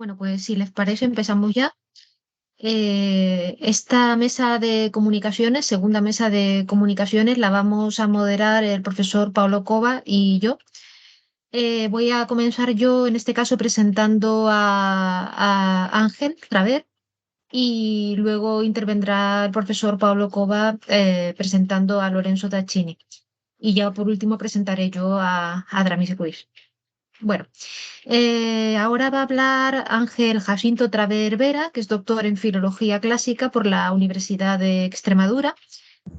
Bueno, pues si les parece, empezamos ya. Esta mesa de comunicaciones, segunda mesa de comunicaciones, la vamos a moderar el profesor Pablo Cova y yo. Voy a comenzar yo, en este caso, presentando a Ángel Traver y luego intervendrá el profesor Pablo Cova presentando a Lorenzo Taccini. Y ya por último presentaré yo a Dramis Ruiz. Bueno, ahora va a hablar Ángel Jacinto Traver Vera, que es doctor en Filología Clásica por la Universidad de Extremadura.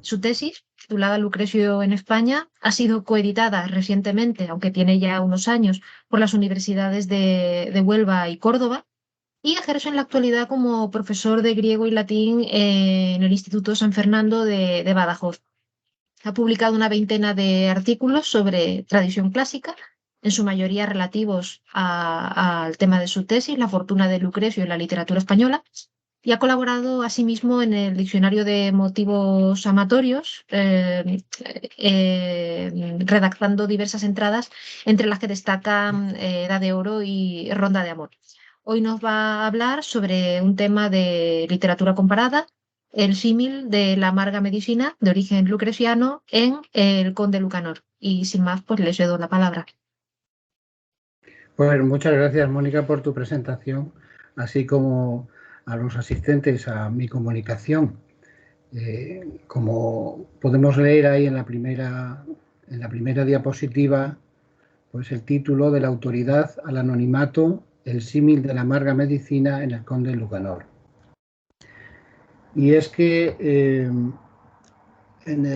Su tesis, titulada Lucrecio en España, ha sido coeditada recientemente, aunque tiene ya unos años, por las universidades de Huelva y Córdoba, y ejerce en la actualidad como profesor de griego y latín en el Instituto San Fernando de Badajoz. Ha publicado una veintena de artículos sobre tradición clásica, en su mayoría relativos al tema de su tesis, la fortuna de Lucrecio en la literatura española, y ha colaborado asimismo en el Diccionario de Motivos Amatorios, redactando diversas entradas, entre las que destacan Edad de Oro y Ronda de Amor. Hoy nos va a hablar sobre un tema de literatura comparada, el símil de la amarga medicina de origen lucreciano en El Conde Lucanor. Y sin más, pues les cedo la palabra. Pues muchas gracias, Mónica, por tu presentación, así como a los asistentes a mi comunicación. Como podemos leer ahí en la primera diapositiva, pues el título de la autoridad al anonimato, el símil de la amarga medicina en el Conde Lucanor. Y es que en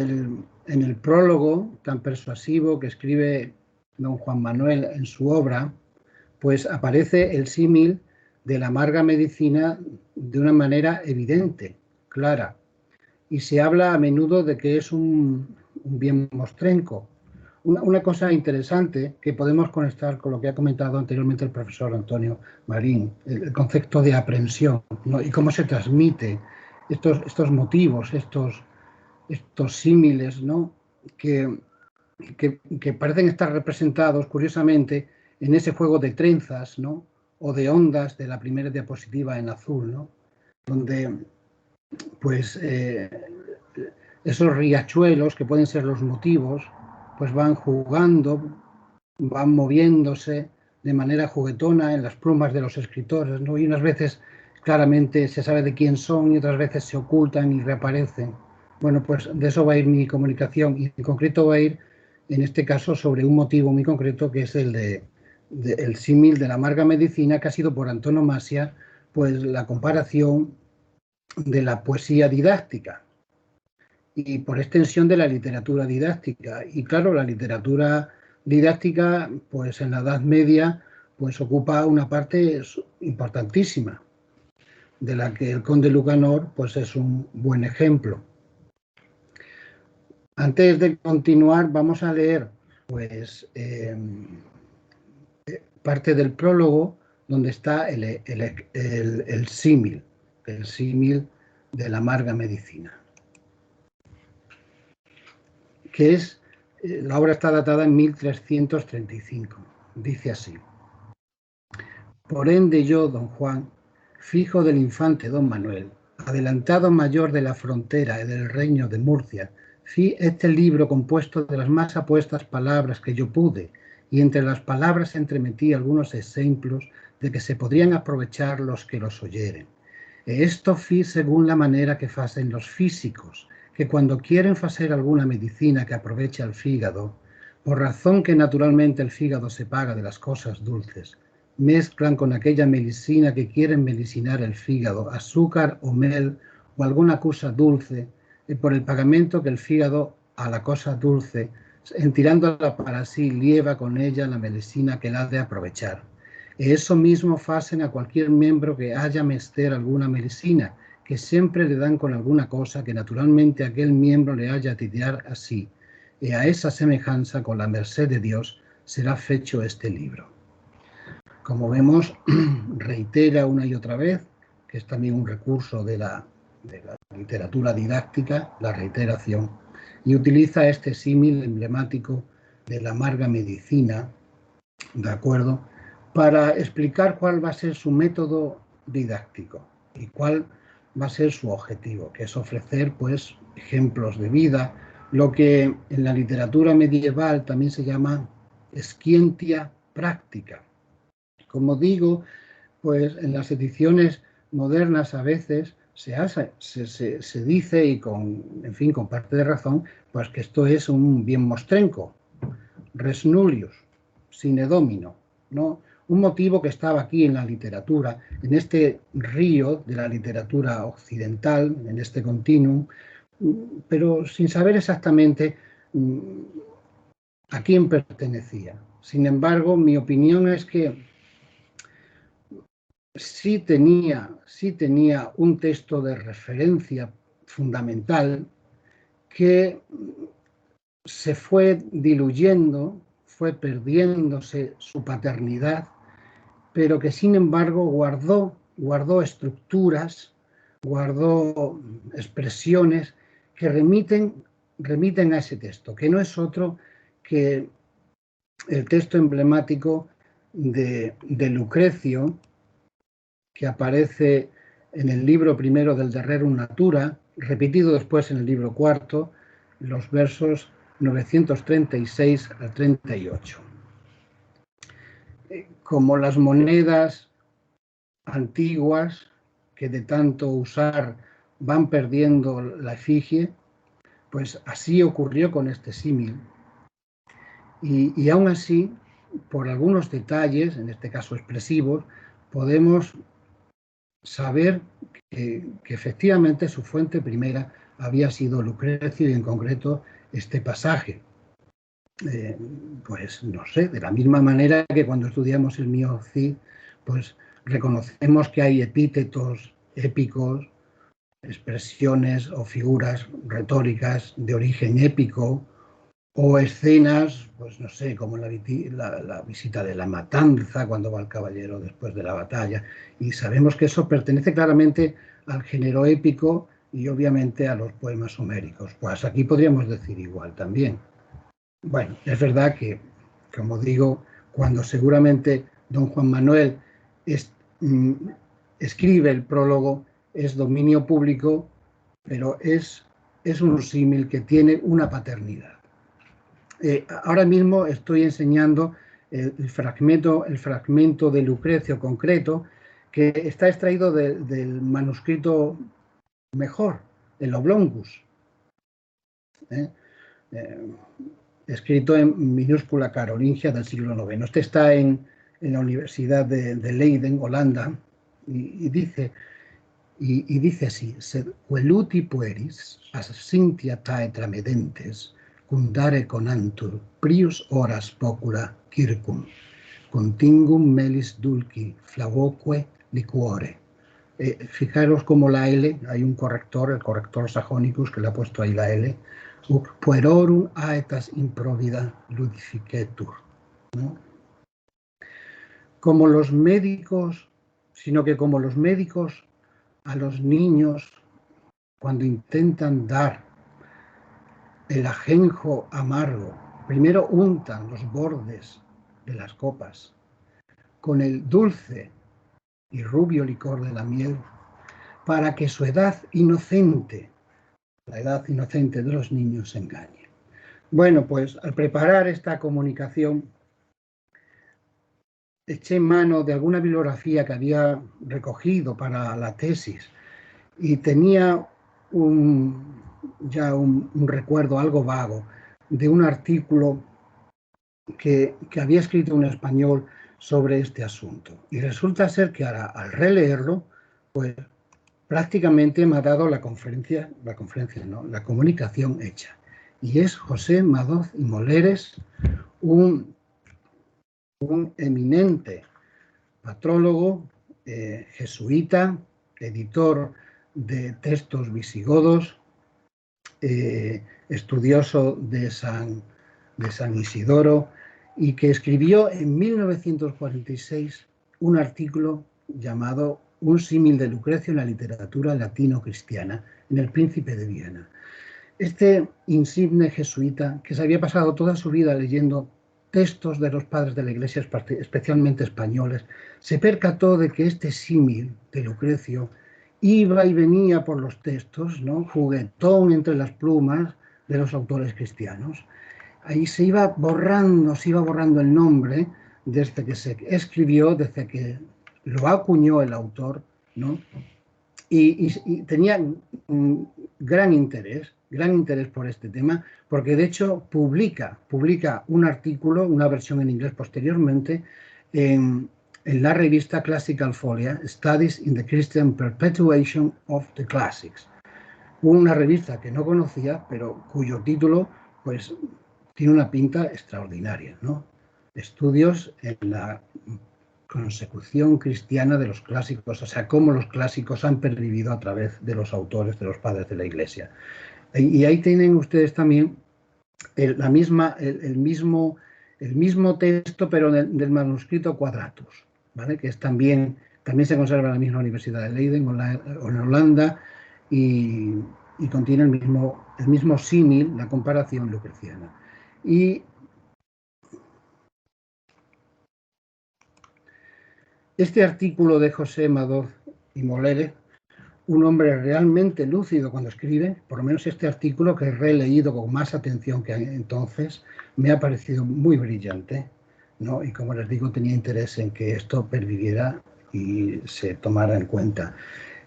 el prólogo tan persuasivo que escribe don Juan Manuel en su obra, pues aparece el símil de la amarga medicina de una manera evidente, clara, y se habla a menudo de que es un bien mostrenco. Una cosa interesante que podemos conectar con lo que ha comentado anteriormente el profesor Antonio Marín, el concepto de aprensión, ¿no? Y cómo se transmite estos motivos, estos símiles, ¿no? que parecen estar representados, curiosamente, en ese juego de trenzas, ¿no? O de ondas de la primera diapositiva en azul, ¿no? Donde pues esos riachuelos, que pueden ser los motivos, pues van jugando, van moviéndose de manera juguetona en las plumas de los escritores, ¿no? Y unas veces claramente se sabe de quién son y otras veces se ocultan y reaparecen. Bueno, pues de eso va a ir mi comunicación, y en concreto va a ir, en este caso, sobre un motivo muy concreto, que es el símil de la amarga medicina, que ha sido por antonomasia pues la comparación de la poesía didáctica y por extensión de la literatura didáctica. Y claro, la literatura didáctica, pues en la Edad Media, pues ocupa una parte importantísima, de la que el Conde Lucanor pues es un buen ejemplo. Antes de continuar, vamos a leer pues parte del prólogo donde está el símil de la amarga medicina, que es, la obra está datada en 1335. Dice así: por ende yo, don Juan, fijo del infante don Manuel, adelantado mayor de la frontera y del reino de Murcia, fi este libro compuesto de las más apuestas palabras que yo pude, y entre las palabras entremetí algunos ejemplos de que se podrían aprovechar los que los oyeren. Esto fi según la manera que facen los físicos, que cuando quieren facer alguna medicina que aproveche al fígado, por razón que naturalmente el fígado se paga de las cosas dulces, mezclan con aquella medicina que quieren medicinar el fígado, azúcar o mel o alguna cosa dulce, y por el pagamento que el fígado a la cosa dulce, en tirándola para sí, lleva con ella la medicina que la ha de aprovechar. E eso mismo facen a cualquier miembro que haya menester alguna medicina, que siempre le dan con alguna cosa que naturalmente aquel miembro le haya de tirar así, y a esa semejanza, con la merced de Dios, será fecho este libro. Como vemos, reitera una y otra vez, que es también un recurso de la literatura didáctica, la reiteración, y utiliza este símil emblemático de la amarga medicina, ¿de acuerdo?, para explicar cuál va a ser su método didáctico y cuál va a ser su objetivo, que es ofrecer pues ejemplos de vida, lo que en la literatura medieval también se llama scientia práctica. Como digo, pues en las ediciones modernas a veces se dice, y en fin, con parte de razón, pues que esto es un bien mostrenco, res nullius, sine domino, ¿no? Un motivo que estaba aquí en la literatura, en este río de la literatura occidental, en este continuum, pero sin saber exactamente a quién pertenecía. Sin embargo, mi opinión es que sí tenía un texto de referencia fundamental que se fue diluyendo, fue perdiéndose su paternidad, pero que sin embargo guardó estructuras, guardó expresiones que remiten a ese texto, que no es otro que el texto emblemático de Lucrecio, que aparece en el libro primero del De Rerum Natura, repetido después en el libro cuarto, los versos 936 al 38. Como las monedas antiguas que de tanto usar van perdiendo la efigie, pues así ocurrió con este símil. Y aún así, por algunos detalles, en este caso expresivos, podemos saber que efectivamente su fuente primera había sido Lucrecio y en concreto este pasaje. Pues no sé, de la misma manera que cuando estudiamos el Mio Cid, pues reconocemos que hay epítetos épicos, expresiones o figuras retóricas de origen épico, o escenas, pues no sé, como la visita de la matanza, cuando va el caballero después de la batalla, y sabemos que eso pertenece claramente al género épico y obviamente a los poemas homéricos. Pues aquí podríamos decir igual también. Bueno, es verdad que, como digo, cuando seguramente don Juan Manuel escribe el prólogo, es dominio público, pero es un símil que tiene una paternidad. Ahora mismo estoy enseñando el fragmento de Lucrecio concreto, que está extraído del manuscrito mejor, el Oblongus, escrito en minúscula carolingia del siglo IX. Este está en la Universidad de Leiden, Holanda, y dice así: sed queluti pueris, as Cynthia tae tramedentes, cundare conantur, prius horas pocula circum, contingum melis dulci, flavoque liquore. Fijaros como la L, hay un corrector, el corrector Sajonicus, que le ha puesto ahí la L, puerorum aetas improvida ludificetur, ¿no? Como los médicos, sino que como los médicos a los niños, cuando intentan dar el ajenjo amargo, primero untan los bordes de las copas con el dulce y rubio licor de la miel, para que su edad inocente, la edad inocente de los niños, se engañe. Bueno, pues al preparar esta comunicación, eché mano de alguna bibliografía que había recogido para la tesis y tenía un recuerdo algo vago de un artículo que había escrito un español sobre este asunto. Y resulta ser que ahora, al releerlo, pues prácticamente me ha dado la comunicación hecha. Y es José Madoz y Moleres, un eminente patrólogo, jesuita, editor de textos visigodos, estudioso de San Isidoro, y que escribió en 1946 un artículo llamado Un símil de Lucrecio en la literatura latino-cristiana, en El Príncipe de Viena. Este insigne jesuita, que se había pasado toda su vida leyendo textos de los padres de la Iglesia, especialmente españoles, se percató de que este símil de Lucrecio iba y venía por los textos, ¿no? Juguetón entre las plumas de los autores cristianos. Ahí se iba borrando el nombre desde que se escribió, desde que lo acuñó el autor, ¿no? Y tenía gran interés por este tema, porque de hecho publica un artículo, una versión en inglés posteriormente, en la revista Classical Folia, Studies in the Christian Perpetuation of the Classics. Una revista que no conocía, pero cuyo título pues tiene una pinta extraordinaria, ¿no? Estudios en la consecución cristiana de los clásicos, o sea, cómo los clásicos han pervivido a través de los autores, de los padres de la Iglesia. Y ahí tienen ustedes también el mismo texto, pero del manuscrito Quadratus, ¿vale? Que es también se conserva en la misma Universidad de Leiden, en Holanda, y contiene el mismo símil, la comparación lucreciana. Y este artículo de José Madoz y Molere, un hombre realmente lúcido cuando escribe, por lo menos este artículo que he releído con más atención que entonces, me ha parecido muy brillante, ¿no? Y como les digo, tenía interés en que esto perviviera y se tomara en cuenta.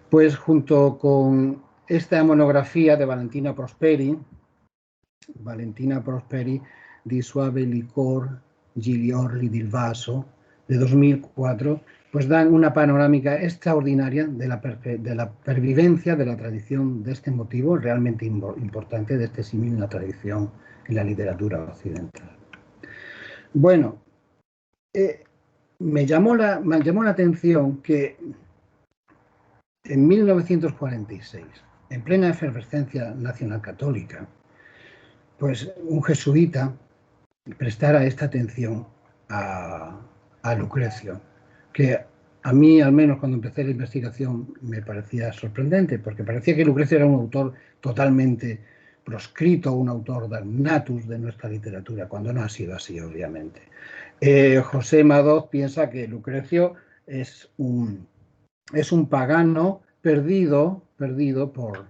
Pues junto con esta monografía de Valentina Prosperi di Suave Licor Giliorli del Vaso, de 2004, pues dan una panorámica extraordinaria de la pervivencia de la tradición de este motivo realmente importante, de este símil en la tradición, en la literatura occidental. Bueno, me llamó la atención que en 1946, en plena efervescencia nacional católica, pues un jesuita prestara esta atención a Lucrecio, que a mí, al menos cuando empecé la investigación, me parecía sorprendente, porque parecía que Lucrecio era un autor totalmente proscrito, un autor damnatus de nuestra literatura, cuando no ha sido así, obviamente. José Madoz piensa que Lucrecio es un pagano perdido por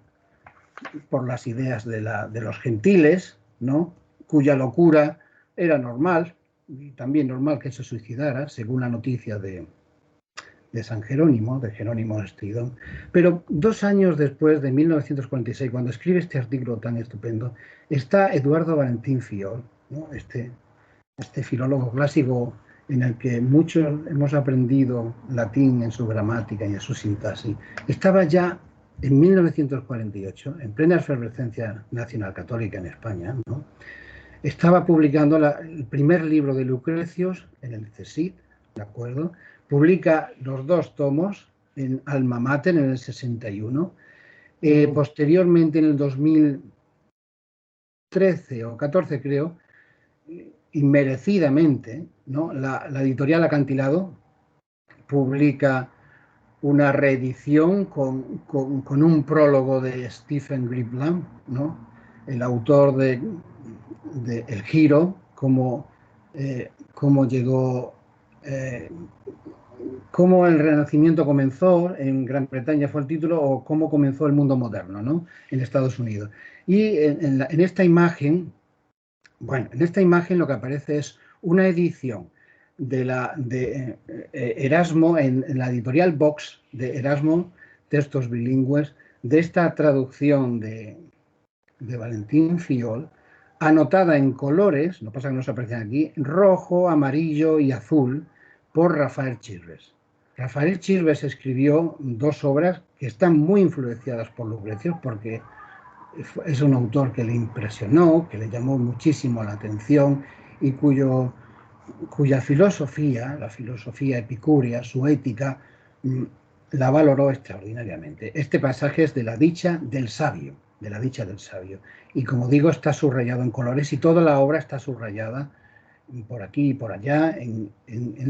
las ideas de los gentiles, ¿no? Cuya locura era normal, y también normal que se suicidara, según la noticia de San Jerónimo, de Jerónimo Estridón. Pero 2 años después, de 1946, cuando escribe este artículo tan estupendo, está Eduardo Valentín Fiol, ¿no? este filólogo clásico en el que muchos hemos aprendido latín en su gramática y en su sintaxis. Estaba ya en 1948, en plena efervescencia nacional católica en España, ¿no? Estaba publicando el primer libro de Lucrecios en el CSIC, ¿de acuerdo? Publica los 2 tomos en Alma Mater en el 61. Posteriormente, en el 2013 o 14, creo, inmerecidamente, ¿no? La editorial Acantilado publica una reedición con un prólogo de Stephen Gribland, ¿no? El autor de El Giro, cómo llegó, cómo el Renacimiento comenzó en Gran Bretaña, fue el título, o cómo comenzó el mundo moderno, ¿no? En Estados Unidos. Y en esta imagen, bueno, en esta imagen lo que aparece es una edición de Erasmo, en la editorial Vox de Erasmo, textos bilingües, de esta traducción de Valentín Fiol, anotada en colores, no pasa que no se aprecian aquí, rojo, amarillo y azul, por Rafael Chirves. Rafael Chirves escribió 2 obras que están muy influenciadas por Lucrecio, porque es un autor que le impresionó, que le llamó muchísimo la atención y cuya filosofía, la filosofía epicúrea, su ética, la valoró extraordinariamente. Este pasaje es de la dicha del sabio, y como digo, está subrayado en colores y toda la obra está subrayada por aquí y por allá en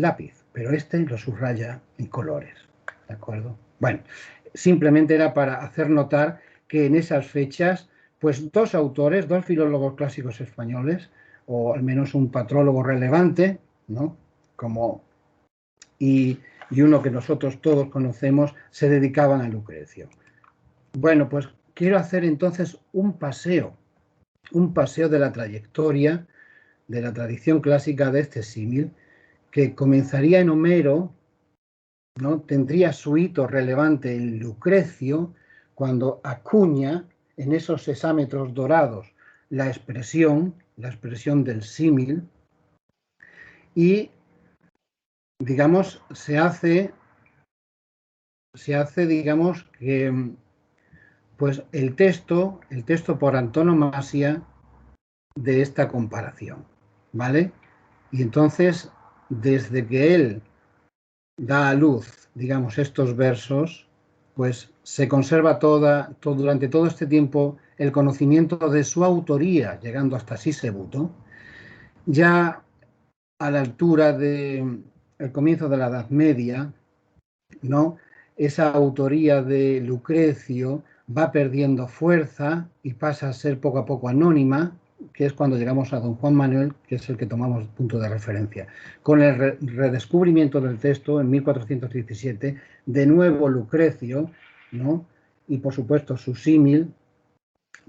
lápiz, pero este lo subraya en colores, ¿de acuerdo? Bueno, simplemente era para hacer notar que en esas fechas, pues 2 autores, 2 filólogos clásicos españoles, o al menos un patrólogo relevante, ¿no? Y uno que nosotros todos conocemos, se dedicaban a Lucrecio. Bueno, pues quiero hacer entonces un paseo de la trayectoria, de la tradición clásica de este símil, que comenzaría en Homero, ¿no? Tendría su hito relevante en Lucrecio, cuando acuña en esos hexámetros dorados la expresión del símil, y, digamos, se hace, digamos, que pues el texto por antonomasia de esta comparación, ¿vale? Y entonces, desde que él da a luz, digamos, estos versos, pues se conserva durante todo este tiempo el conocimiento de su autoría, llegando hasta Sisebuto. Ya a la altura del comienzo de la Edad Media, ¿no? Esa autoría de Lucrecio va perdiendo fuerza y pasa a ser poco a poco anónima, que es cuando llegamos a don Juan Manuel, que es el que tomamos punto de referencia. Con el redescubrimiento del texto en 1417, de nuevo Lucrecio, ¿no? Y por supuesto su símil,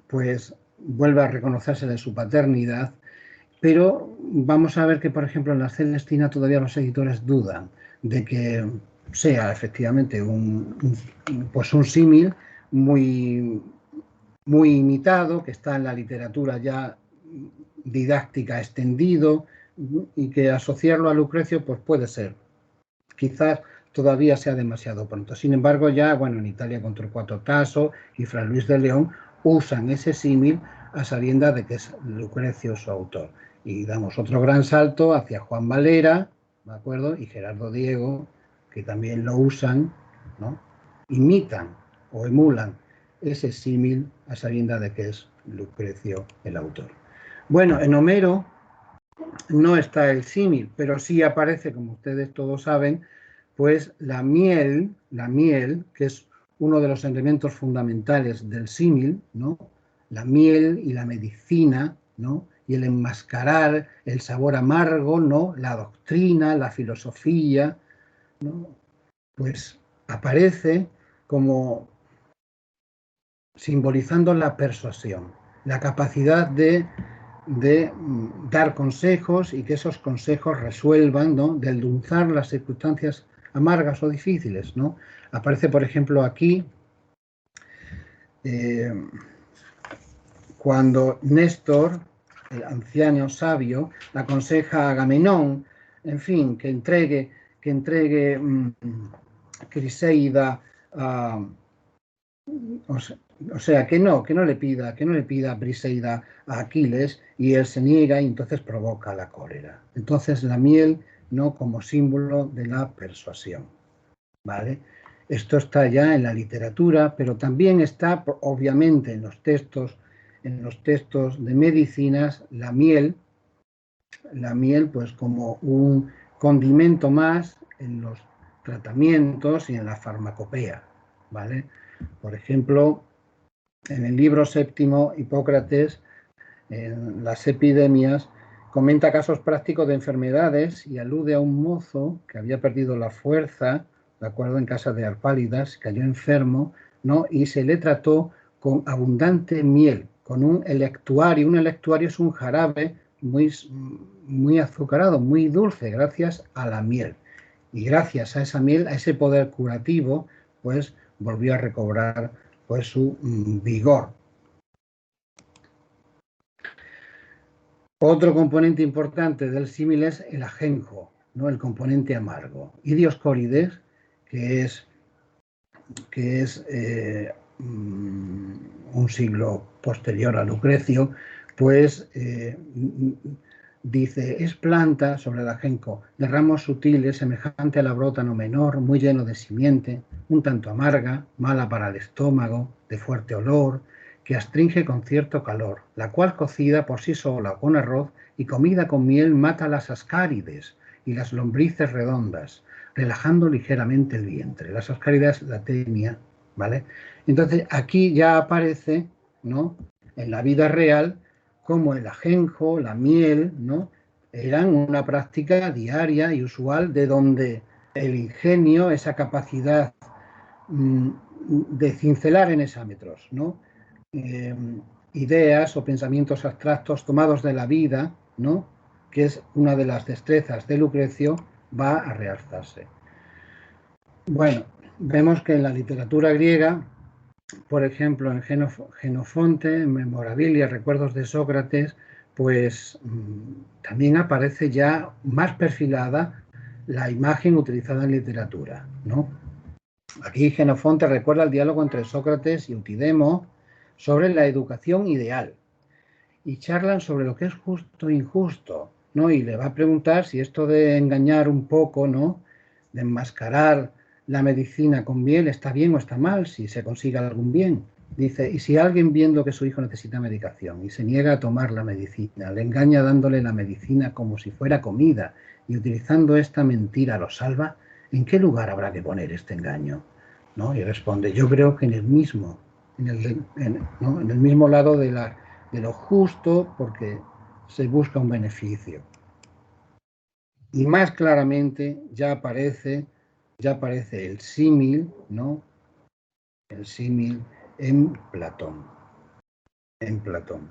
pues vuelve a reconocerse de su paternidad, pero vamos a ver que, por ejemplo, en la Celestina todavía los editores dudan de que sea efectivamente pues un símil muy, muy imitado, que está en la literatura ya didáctica extendido, y que asociarlo a Lucrecio pues puede ser. Quizás todavía sea demasiado pronto. Sin embargo, ya, bueno, en Italia con Torcuato Tasso y Fray Luis de León usan ese símil a sabiendas de que es Lucrecio su autor. Y damos otro gran salto hacia Juan Valera, ¿de acuerdo? Y Gerardo Diego, que también lo usan, ¿no? Imitan o emulan ese símil a sabiendas de que es Lucrecio el autor. Bueno, en Homero no está el símil, pero sí aparece, como ustedes todos saben, pues la miel, que es uno de los elementos fundamentales del símil, ¿no? La miel y la medicina, ¿no? Y el enmascarar el sabor amargo, ¿no? La doctrina, la filosofía, ¿no? Pues aparece como simbolizando la persuasión, la capacidad de dar consejos y que esos consejos resuelvan, ¿no? De endulzar las circunstancias amargas o difíciles, ¿no? Aparece, por ejemplo, aquí cuando Néstor, el anciano sabio, aconseja a Agamenón, en fin, que entregue Criseida a... O sea, que no le pida Briseida a Aquiles, y él se niega y entonces provoca la cólera. Entonces la miel, ¿no? Como símbolo de la persuasión, ¿vale? Esto está ya en la literatura, pero también está, obviamente, en los textos de medicinas, la miel pues como un condimento más en los tratamientos y en la farmacopea, ¿vale? Por ejemplo, en el libro séptimo, Hipócrates, en las epidemias, comenta casos prácticos de enfermedades y alude a un mozo que había perdido la fuerza, de acuerdo, en casa de Arpálidas, cayó enfermo, ¿no? Y se le trató con abundante miel, con un electuario. Un electuario es un jarabe muy azucarado, muy dulce, gracias a la miel. Y gracias a esa miel, a ese poder curativo, pues volvió a recobrar pues su vigor. Otro componente importante del símil es el ajenjo, ¿no? El componente amargo. Y Dioscórides, que es un siglo posterior a Lucrecio, pues dice: es planta, sobre el ajenjo, de ramos sutiles, semejante a la brótano menor, muy lleno de simiente, un tanto amarga, mala para el estómago, de fuerte olor, que astringe con cierto calor, la cual cocida por sí sola o con arroz y comida con miel mata las ascárides y las lombrices redondas, relajando ligeramente el vientre. Las ascárides, la tenia, ¿vale? Entonces aquí ya aparece, ¿no? En la vida real, como el ajenjo, la miel, ¿no? Eran una práctica diaria y usual de donde el ingenio, esa capacidad de cincelar en exámetros, ¿no? Ideas o pensamientos abstractos tomados de la vida, ¿no? Que es una de las destrezas de Lucrecio, va a realzarse. Bueno, vemos que en la literatura griega, por ejemplo, en Genofonte, en Memorabilia, Recuerdos de Sócrates, pues también aparece ya más perfilada la imagen utilizada en literatura, ¿no? Aquí Genofonte recuerda el diálogo entre Sócrates y Eutidemo sobre la educación ideal y charlan sobre lo que es justo e injusto, ¿no? Y le va a preguntar si esto de engañar un poco, ¿no? De enmascarar la medicina con miel está bien o está mal, si se consigue algún bien. Dice, y si alguien viendo que su hijo necesita medicación y se niega a tomar la medicina, le engaña dándole la medicina como si fuera comida y utilizando esta mentira lo salva, ¿en qué lugar habrá que poner este engaño? ¿No? Y responde, yo creo que en el mismo, ¿no? En el mismo lado de lo justo, porque se busca un beneficio. Y más claramente ya aparece el símil, ¿no? El símil en Platón. En Platón.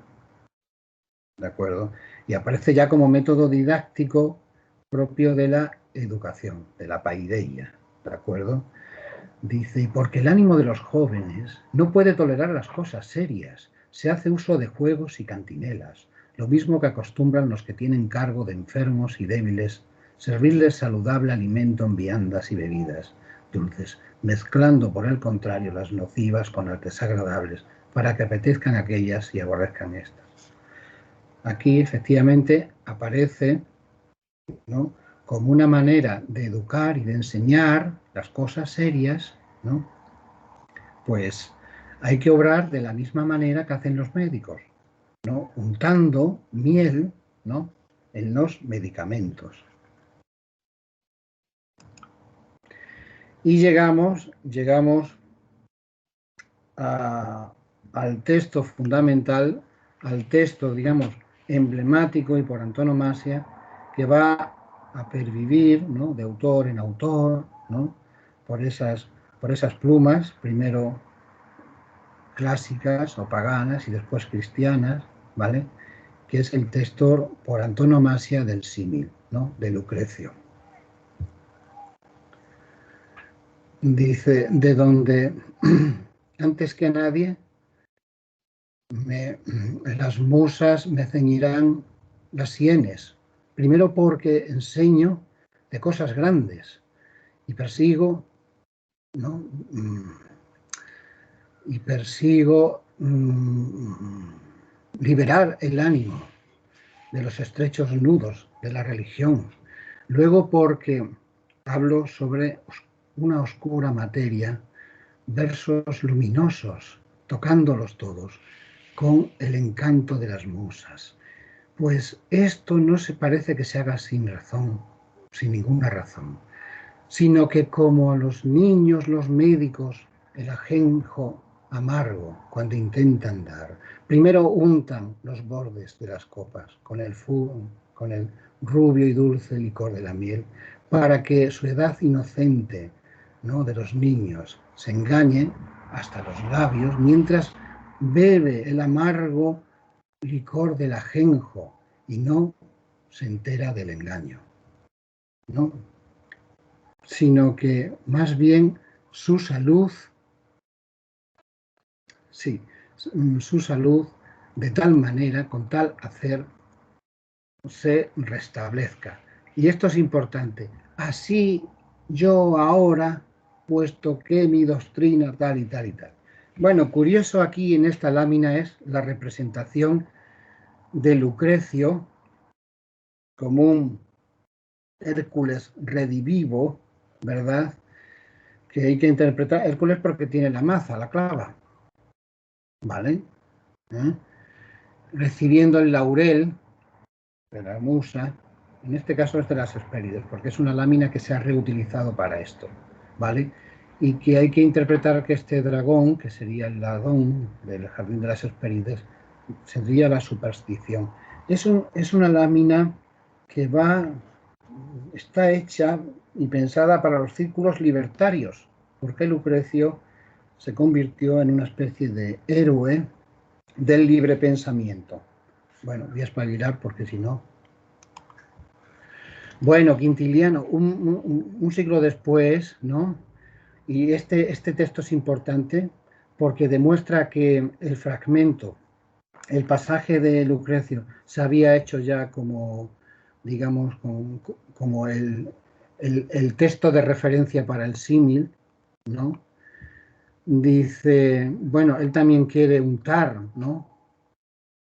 ¿De acuerdo? Y aparece ya como método didáctico propio de la educación, de la paideia. ¿De acuerdo? Dice, y porque el ánimo de los jóvenes no puede tolerar las cosas serias, se hace uso de juegos y cantinelas, lo mismo que acostumbran los que tienen cargo de enfermos y débiles, servirles saludable alimento en viandas y bebidas dulces, mezclando por el contrario las nocivas con las desagradables, para que apetezcan aquellas y aborrezcan estas. Aquí efectivamente aparece, ¿no?, como una manera de educar y de enseñar las cosas serias, ¿no? Pues hay que obrar de la misma manera que hacen los médicos, ¿no? Untando miel, ¿no?, en los medicamentos. Y llegamos al texto fundamental, al texto, digamos, emblemático y por antonomasia, que va a pervivir, ¿no?, de autor en autor, ¿no?, por esas plumas, primero clásicas o paganas y después cristianas, ¿vale?, que es el texto por antonomasia del símil, ¿no?, de Lucrecio. Dice, de donde antes que nadie las musas me ceñirán las sienes, primero porque enseño de cosas grandes y persigo, ¿no?, liberar el ánimo de los estrechos nudos de la religión. Luego porque hablo sobre una oscura materia, versos luminosos, tocándolos todos, con el encanto de las musas. Pues esto no se parece que se haga sin razón, sin ninguna razón, sino que como a los niños, los médicos, el ajenjo amargo, cuando intentan dar, primero untan los bordes de las copas con el rubio y dulce licor de la miel, para que su edad inocente, ¿no?, de los niños se engañe hasta los labios, mientras bebe el amargo licor del ajenjo y no se entera del engaño, ¿no?, sino que más bien su salud, de tal manera, con tal hacer, se restablezca. Y esto es importante. Así yo ahora, puesto que mi doctrina tal y tal y tal. Bueno, curioso aquí en esta lámina es la representación de Lucrecio como un Hércules redivivo, ¿verdad?, que hay que interpretar Hércules porque tiene la maza, la clava, ¿vale? Recibiendo el laurel de la musa, en este caso es de las Hespérides, porque es una lámina que se ha reutilizado para esto, ¿vale? Y que hay que interpretar que este dragón, que sería el ladón del jardín de las Hespérides, sería la superstición. Es una lámina que está hecha y pensada para los círculos libertarios, porque Lucrecio se convirtió en una especie de héroe del libre pensamiento. Bueno, voy a espabilar porque si no... Bueno, Quintiliano, un siglo después, ¿no? Y este texto es importante porque demuestra que el fragmento, el pasaje de Lucrecio, se había hecho ya como, digamos, como el texto de referencia para el símil, ¿no? Dice, bueno, él también quiere untar, ¿no?,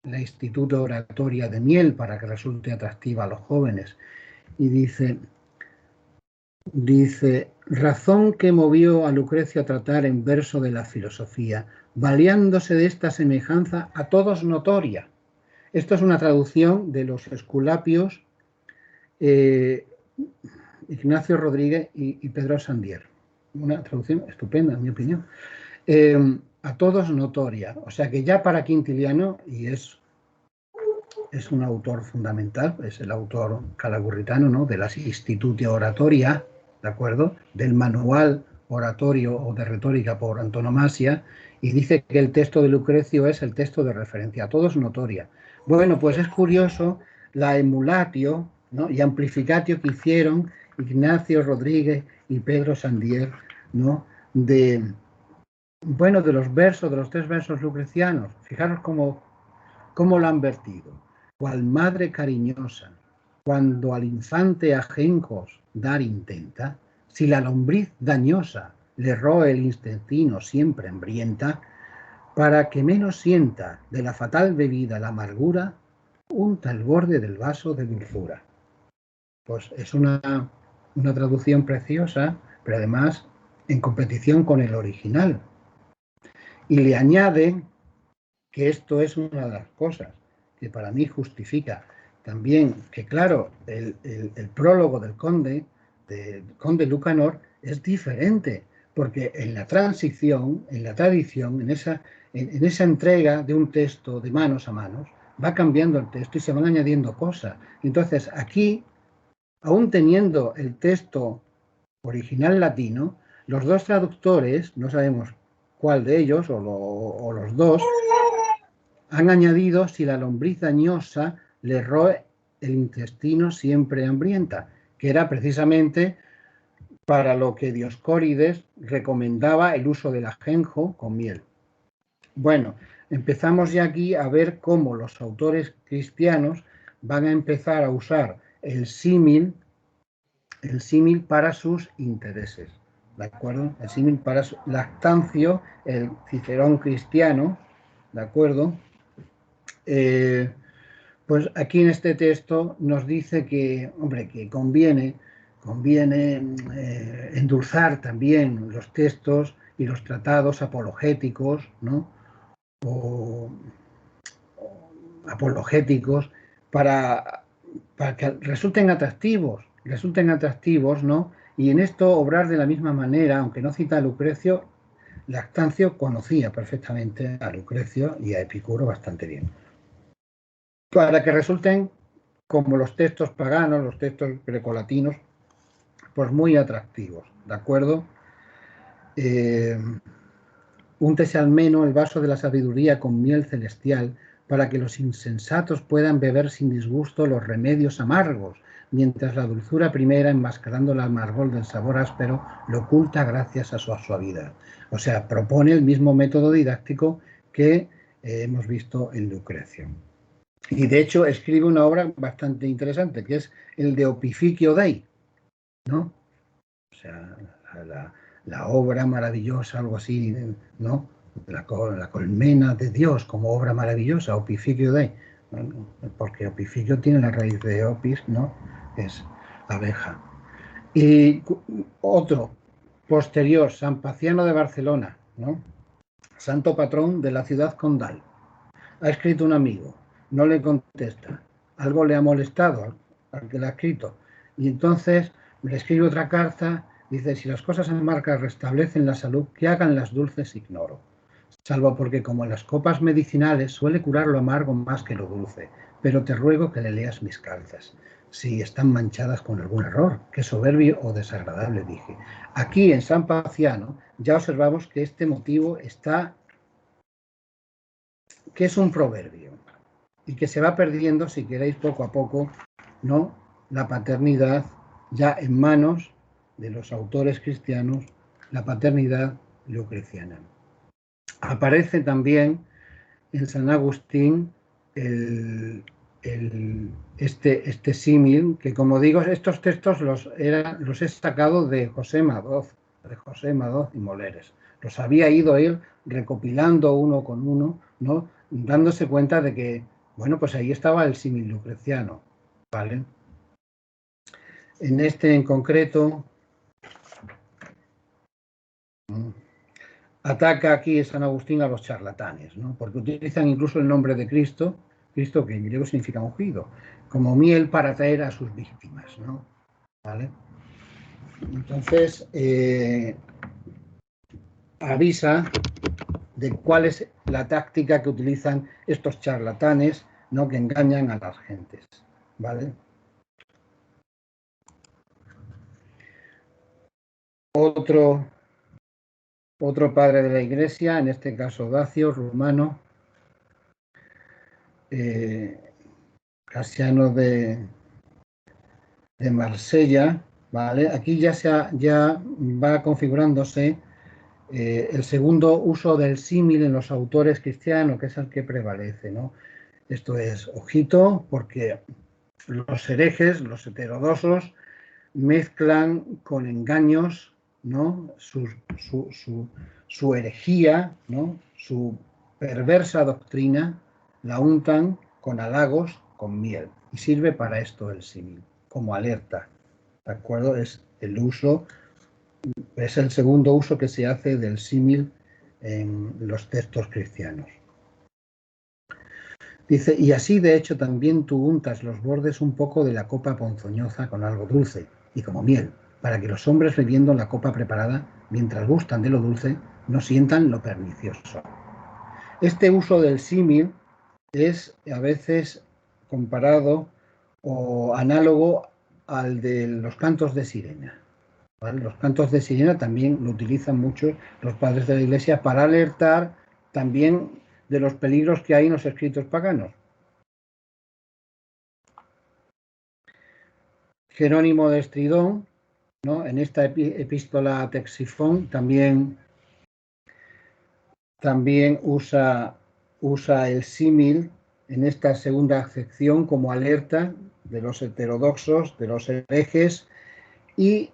la instituto oratoria de miel para que resulte atractiva a los jóvenes. Y dice, razón que movió a Lucrecio a tratar en verso de la filosofía, valiándose de esta semejanza a todos notoria. Esto es una traducción de los Esculapios, Ignacio Rodríguez y Pedro Sandier. Una traducción estupenda, en mi opinión. A todos notoria. O sea que ya para Quintiliano, y es un autor fundamental, es el autor calagurritano, ¿no?, de las Institutia Oratoria, ¿de acuerdo?, del manual oratorio o de retórica por antonomasia, y dice que el texto de Lucrecio es el texto de referencia, a todos notoria. Bueno, pues es curioso la emulatio, ¿no?, y amplificatio que hicieron Ignacio Rodríguez y Pedro Sandier, ¿no?, de los versos, de los 3 versos lucrecianos. Fijaros cómo lo han vertido. Cual madre cariñosa, cuando al infante ajencos dar intenta, si la lombriz dañosa le roe el intestino siempre hambrienta, para que menos sienta de la fatal bebida la amargura, unta el borde del vaso de dulzura. Pues es una traducción preciosa, pero además en competición con el original. Y le añade que esto es una de las cosas que para mí justifica también que, claro, el prólogo del conde Lucanor, es diferente, porque en la transición, en la tradición, en esa entrega de un texto de manos a manos, va cambiando el texto y se van añadiendo cosas. Entonces, aquí, aún teniendo el texto original latino, los 2 traductores, no sabemos cuál de ellos, o los 2, han añadido, si la lombriz dañosa le roe el intestino siempre hambrienta, que era precisamente para lo que Dioscórides recomendaba el uso del ajenjo con miel. Bueno, empezamos ya aquí a ver cómo los autores cristianos van a empezar a usar el símil para sus intereses, ¿de acuerdo? El símil para Lactancio, el Cicerón cristiano, ¿de acuerdo? Pues aquí en este texto nos dice que, hombre, que conviene endulzar también los textos y los tratados apologéticos, ¿no?, o apologéticos para que resulten atractivos, ¿no? Y en esto obrar de la misma manera, aunque no cita a Lucrecio, Lactancio conocía perfectamente a Lucrecio y a Epicuro bastante bien, para que resulten, como los textos paganos, los textos grecolatinos, pues muy atractivos, ¿de acuerdo? Úntese al menos el vaso de la sabiduría con miel celestial, para que los insensatos puedan beber sin disgusto los remedios amargos, mientras la dulzura primera, enmascarando el amargor del sabor áspero, lo oculta gracias a su suavidad. O sea, propone el mismo método didáctico que hemos visto en Lucrecio. Y de hecho escribe una obra bastante interesante, que es el de Opificio Dei, ¿no? O sea, la obra maravillosa, algo así, ¿no? La colmena de Dios como obra maravillosa, Opificio Dei, ¿no? Porque opificio tiene la raíz de opis, ¿no?, es abeja. Y otro, posterior, San Paciano de Barcelona, ¿no?, santo patrón de la ciudad condal. Ha escrito un amigo, no le contesta, algo le ha molestado al que le ha escrito, y entonces le escribe otra carta, dice, si las cosas amargas restablecen la salud, que hagan las dulces ignoro. salvo porque como en las copas medicinales suele curar lo amargo más que lo dulce, pero te ruego que le leas mis cartas, si están manchadas con algún error, que soberbio o desagradable, dije. Aquí en San Paciano ya observamos que este motivo está, que es un proverbio, y que se va perdiendo, si queréis, poco a poco, ¿no?, la paternidad ya en manos de los autores cristianos, la paternidad lucreciana. Aparece también en San Agustín este símil, que como digo, estos textos los he sacado de José Madoz y Moleres. Los había ido él recopilando uno con uno, ¿no?, dándose cuenta de que, bueno, pues ahí estaba el símil lucreciano, ¿vale? En este en concreto, ataca aquí San Agustín a los charlatanes, ¿no?, porque utilizan incluso el nombre de Cristo, Cristo que en griego significa ungido, como miel para atraer a sus víctimas, ¿no? ¿Vale? Entonces, avisa de cuál es la táctica que utilizan estos charlatanes, ¿no?, que engañan a las gentes, ¿vale? Otro padre de la Iglesia, en este caso Dacio, rumano, Casiano de Marsella, ¿vale? Aquí ya va configurándose el segundo uso del símil en los autores cristianos, que es el que prevalece, ¿no? Esto es, ojito, porque los herejes, los heterodoxos, mezclan con engaños, ¿no?, su herejía, ¿no?, su perversa doctrina, la untan con halagos, con miel. Y sirve para esto el símil, como alerta, ¿de acuerdo? Es el segundo uso que se hace del símil en los textos cristianos. Dice, y así de hecho también tú untas los bordes un poco de la copa ponzoñosa con algo dulce, y como miel, para que los hombres bebiendo la copa preparada, mientras gustan de lo dulce, no sientan lo pernicioso. Este uso del símil es a veces comparado o análogo al de los cantos de sirena, ¿vale? Los cantos de sirena también lo utilizan mucho los padres de la Iglesia para alertar también de los peligros que hay en los escritos paganos. Jerónimo de Estridón, ¿no?, en esta epístola a Texifón también usa el símil en esta segunda acepción como alerta de los heterodoxos, de los herejes, y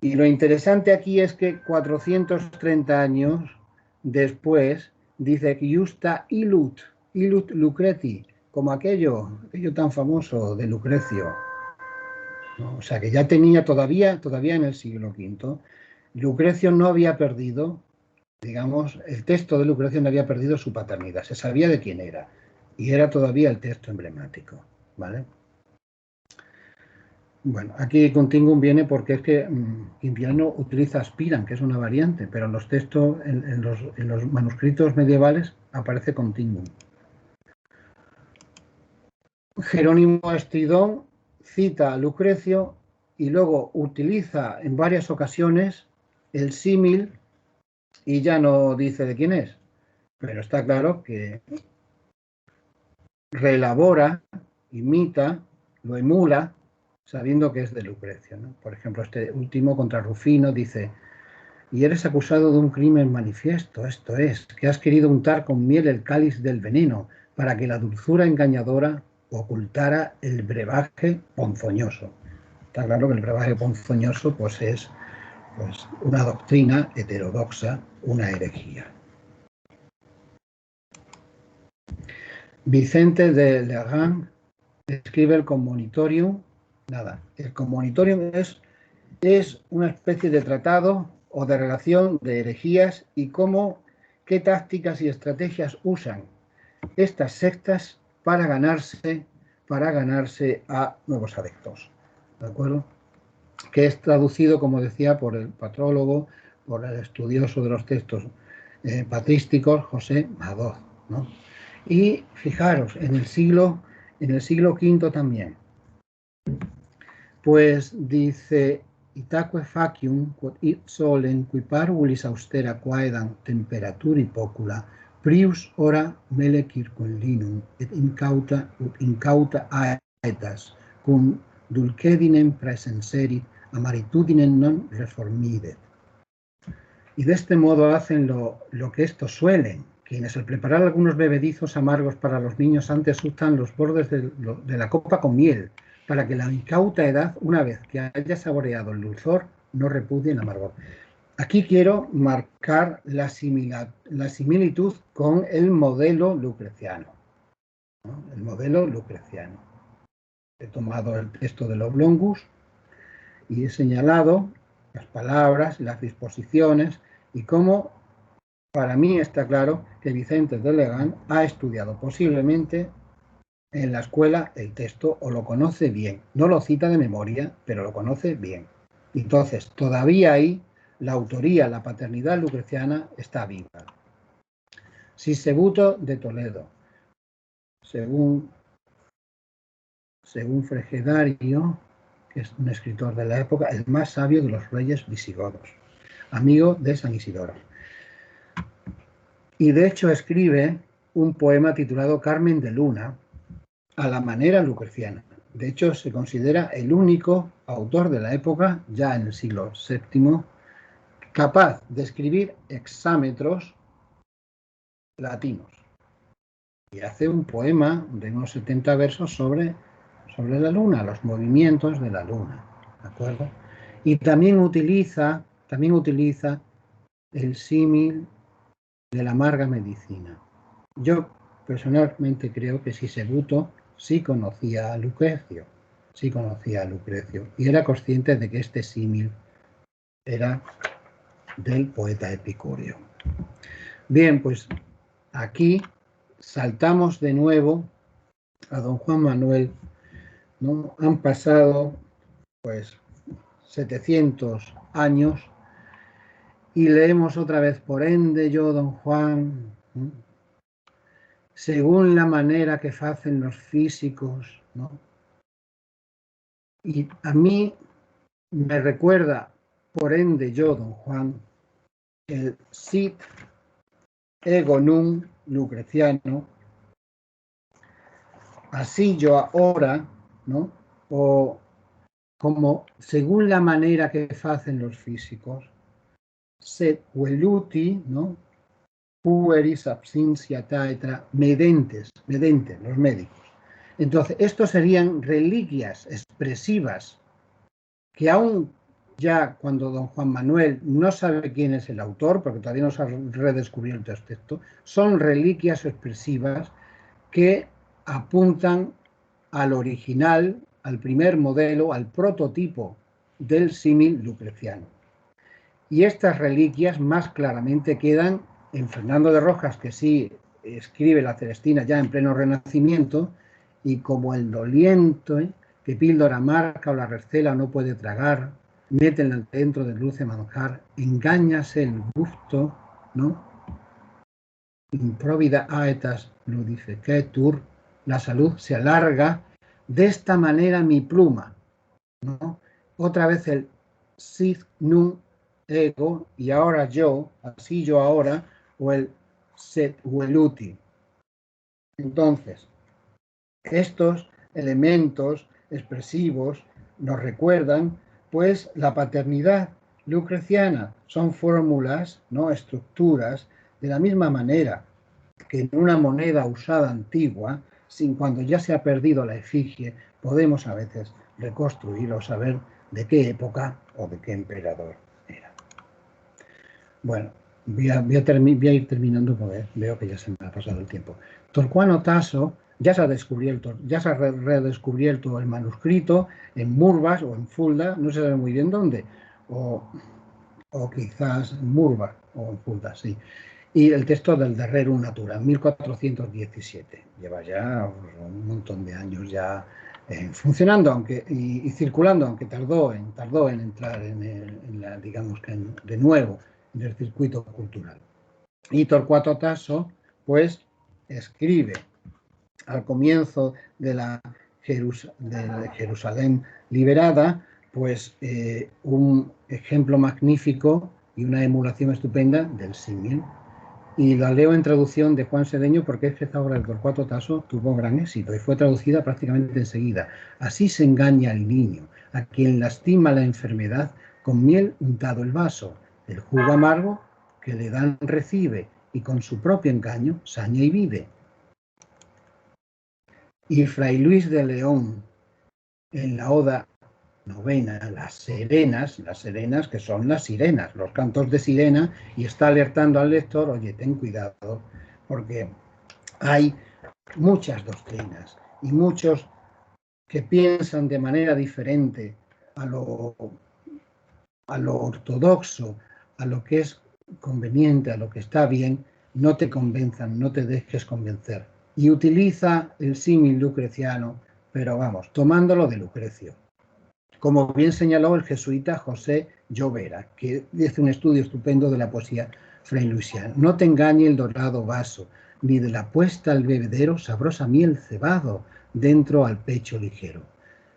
lo interesante aquí es que 430 años después dice que justa illut Lucreti, como aquello tan famoso de Lucrecio, ¿no? O sea que ya tenía todavía en el siglo V, Lucrecio no había perdido, digamos, el texto de Lucrecio no había perdido su paternidad, se sabía de quién era y era todavía el texto emblemático, ¿vale? Bueno, aquí continuum viene porque es que Quintiliano utiliza aspiran, que es una variante, pero en los textos, en los manuscritos medievales aparece continuum. Jerónimo Estridón cita a Lucrecio y luego utiliza en varias ocasiones el símil y ya no dice de quién es, pero está claro que reelabora, imita, lo emula, sabiendo que es de Lucrecio, ¿no? Por ejemplo, este último contra Rufino dice: y eres acusado de un crimen manifiesto, esto es, que has querido untar con miel el cáliz del veneno, para que la dulzura engañadora ocultara el brebaje ponzoñoso. Está claro que el brebaje ponzoñoso pues es una doctrina heterodoxa, una herejía. Vicente de Lerrand escribe el Commonitorium. Nada, el Commonitorium es una especie de tratado o de relación de herejías y qué tácticas y estrategias usan estas sectas para ganarse a nuevos adeptos, ¿de acuerdo? Que es traducido, como decía, por el patrólogo, por el estudioso de los textos patrísticos José Madoz, ¿no? Y fijaros, en el siglo V también, pues dice: Itaque facium quod id solem qui parvulis austera quaedam temperaturi pocula prius ora mele circunlinum et incauta aetas cum dulcedinem praesenserit amaritudinem non reformidet. Y de este modo hacen lo que estos suelen, quienes al preparar algunos bebedizos amargos para los niños antes untan los bordes de la copa con miel, para que la incauta edad, una vez que haya saboreado el dulzor, no repudie el amargor. Aquí quiero marcar la similitud con el modelo lucreciano, ¿no? El modelo lucreciano. He tomado el texto de Oblongus y he señalado las palabras, las disposiciones y cómo, para mí está claro que Vicente de Legan ha estudiado posiblemente en la escuela el texto o lo conoce bien. No lo cita de memoria, pero lo conoce bien. Entonces, todavía ahí la autoría, la paternidad lucreciana está viva. Sisebuto de Toledo, según Fregedario, que es un escritor de la época, el más sabio de los reyes visigodos, amigo de San Isidoro. Y de hecho escribe un poema titulado Carmen de Luna, a la manera lucreciana. De hecho, se considera el único autor de la época, ya en el siglo VII, capaz de escribir hexámetros latinos. Y hace un poema de unos 70 versos sobre la luna, los movimientos de la luna, ¿de acuerdo? Y también utiliza el símil de la amarga medicina. Yo personalmente creo que Sisebuto sí conocía a Lucrecio, y era consciente de que este símil era del poeta epicúreo. Bien, pues aquí saltamos de nuevo a don Juan Manuel, ¿no? Han pasado pues 700 años y leemos otra vez: por ende yo, don Juan, ¿no?, según la manera que facen los físicos, ¿no? Y a mí me recuerda, por ende yo, don Juan, el sit ego nunc lucreciano, así yo ahora, ¿no? O como según la manera que facen los físicos, sed veluti, ¿no?, pueris abscincia taetra medentes, los médicos. Entonces, estos serían reliquias expresivas que aún ya cuando don Juan Manuel no sabe quién es el autor, porque todavía no se ha redescubierto este texto, son reliquias expresivas que apuntan al original, al primer modelo, al prototipo del símil lucreciano. Y estas reliquias más claramente quedan en Fernando de Rojas, que sí escribe la Celestina ya en pleno Renacimiento, y como el doliente que píldora marca o la recela no puede tragar, métenla dentro del dulce manjar, engáñase el gusto, ¿no? Improvida aetas ludifecetur, la salud se alarga, de esta manera mi pluma, ¿no? Otra vez el sit nunc ego, y ahora yo, así yo ahora, o el sed veluti. Entonces, estos elementos expresivos nos recuerdan pues la paternidad lucreciana. Son fórmulas, no estructuras, de la misma manera que en una moneda usada antigua, sin cuando ya se ha perdido la efigie, podemos a veces reconstruir o saber de qué época o de qué emperador era. Bueno, voy a ir terminando porque veo que ya se me ha pasado el tiempo. Torcuato Tasso ya se ha redescubierto el manuscrito en Murbas o en Fulda, no se sabe muy bien dónde, o quizás en Murba o en Fulda, sí. Y el texto del De Rerum Natura, 1417. Lleva ya un montón de años ya funcionando y circulando, aunque tardó en entrar digamos que de nuevo en el circuito cultural. Y Torcuato Tasso, pues, escribe al comienzo de la de Jerusalén liberada, pues un ejemplo magnífico y una emulación estupenda del símil. Y la leo en traducción de Juan Sedeño porque es que esta obra del Torcuato Tasso tuvo gran éxito y fue traducida prácticamente enseguida. Así se engaña al niño, a quien lastima la enfermedad, con miel untado el vaso, el jugo amargo que le dan recibe, y con su propio engaño saña y vive. Y Fray Luis de León, en la Oda novena, las serenas que son las sirenas, los cantos de sirena, y está alertando al lector, oye, ten cuidado, porque hay muchas doctrinas y muchos que piensan de manera diferente a lo ortodoxo, a lo que es conveniente, a lo que está bien, no te convenzan, no te dejes convencer. Y utiliza el símil lucreciano, pero vamos, tomándolo de Lucrecio. Como bien señaló el jesuita José Llovera, que hace un estudio estupendo de la poesía frailuisiana. No te engañe el dorado vaso, ni de la puesta al bebedero sabrosa miel cebado dentro al pecho ligero.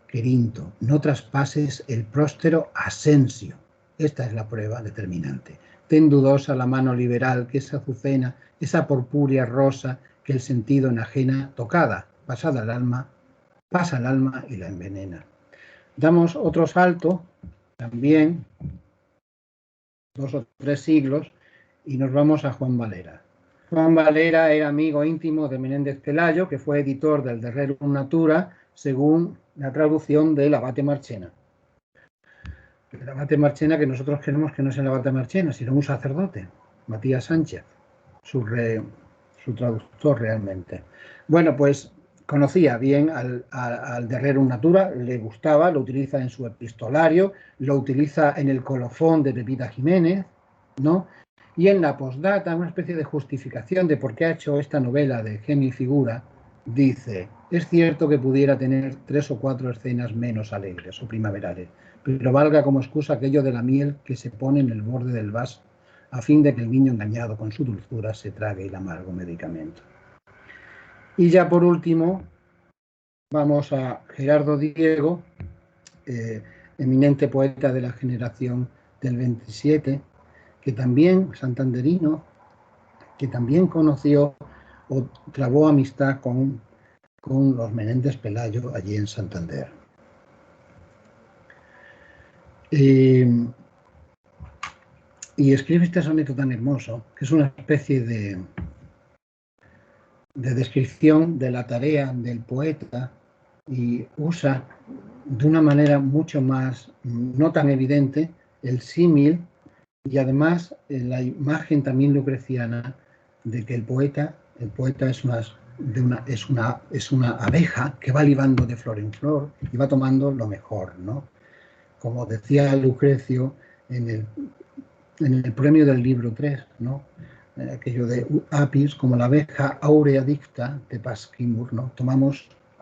Querinto, no traspases el próspero Asensio. Esta es la prueba determinante. Ten dudosa la mano liberal, que es azucena, esa purpúrea rosa que el sentido enajena, tocada, pasada al alma, pasa al alma y la envenena. Damos otro salto, también 2 o 3 siglos, y nos vamos a Juan Valera. Juan Valera era amigo íntimo de Menéndez Pelayo, que fue editor del De Rerum Natura, según la traducción del abate Marchena. El abate Marchena que nosotros queremos que no es el abate Marchena, sino un sacerdote, Matías Sánchez, su traductor realmente. Bueno, pues conocía bien al De Rerum Natura, le gustaba, lo utiliza en su epistolario, lo utiliza en el colofón de Pepita Jiménez, ¿no? Y en la postdata, una especie de justificación de por qué ha hecho esta novela de Genio y Figura, dice, es cierto que pudiera tener 3 o 4 escenas menos alegres o primaverales, pero valga como excusa aquello de la miel que se pone en el borde del vaso, a fin de que el niño engañado con su dulzura se trague el amargo medicamento. Y ya por último, vamos a Gerardo Diego, eminente poeta de la generación del 27, que también, santanderino, que también conoció o trabó amistad con los Menéndez Pelayo allí en Santander. Y escribe este soneto tan hermoso, que es una especie de descripción de la tarea del poeta y usa de una manera mucho más, no tan evidente, el símil y además la imagen también lucreciana de que el poeta es una abeja que va libando de flor en flor y va tomando lo mejor, ¿no? Como decía Lucrecio en el premio del libro 3, ¿no? Aquello de apis, como la abeja aurea dicta de Pasquimbur, ¿no?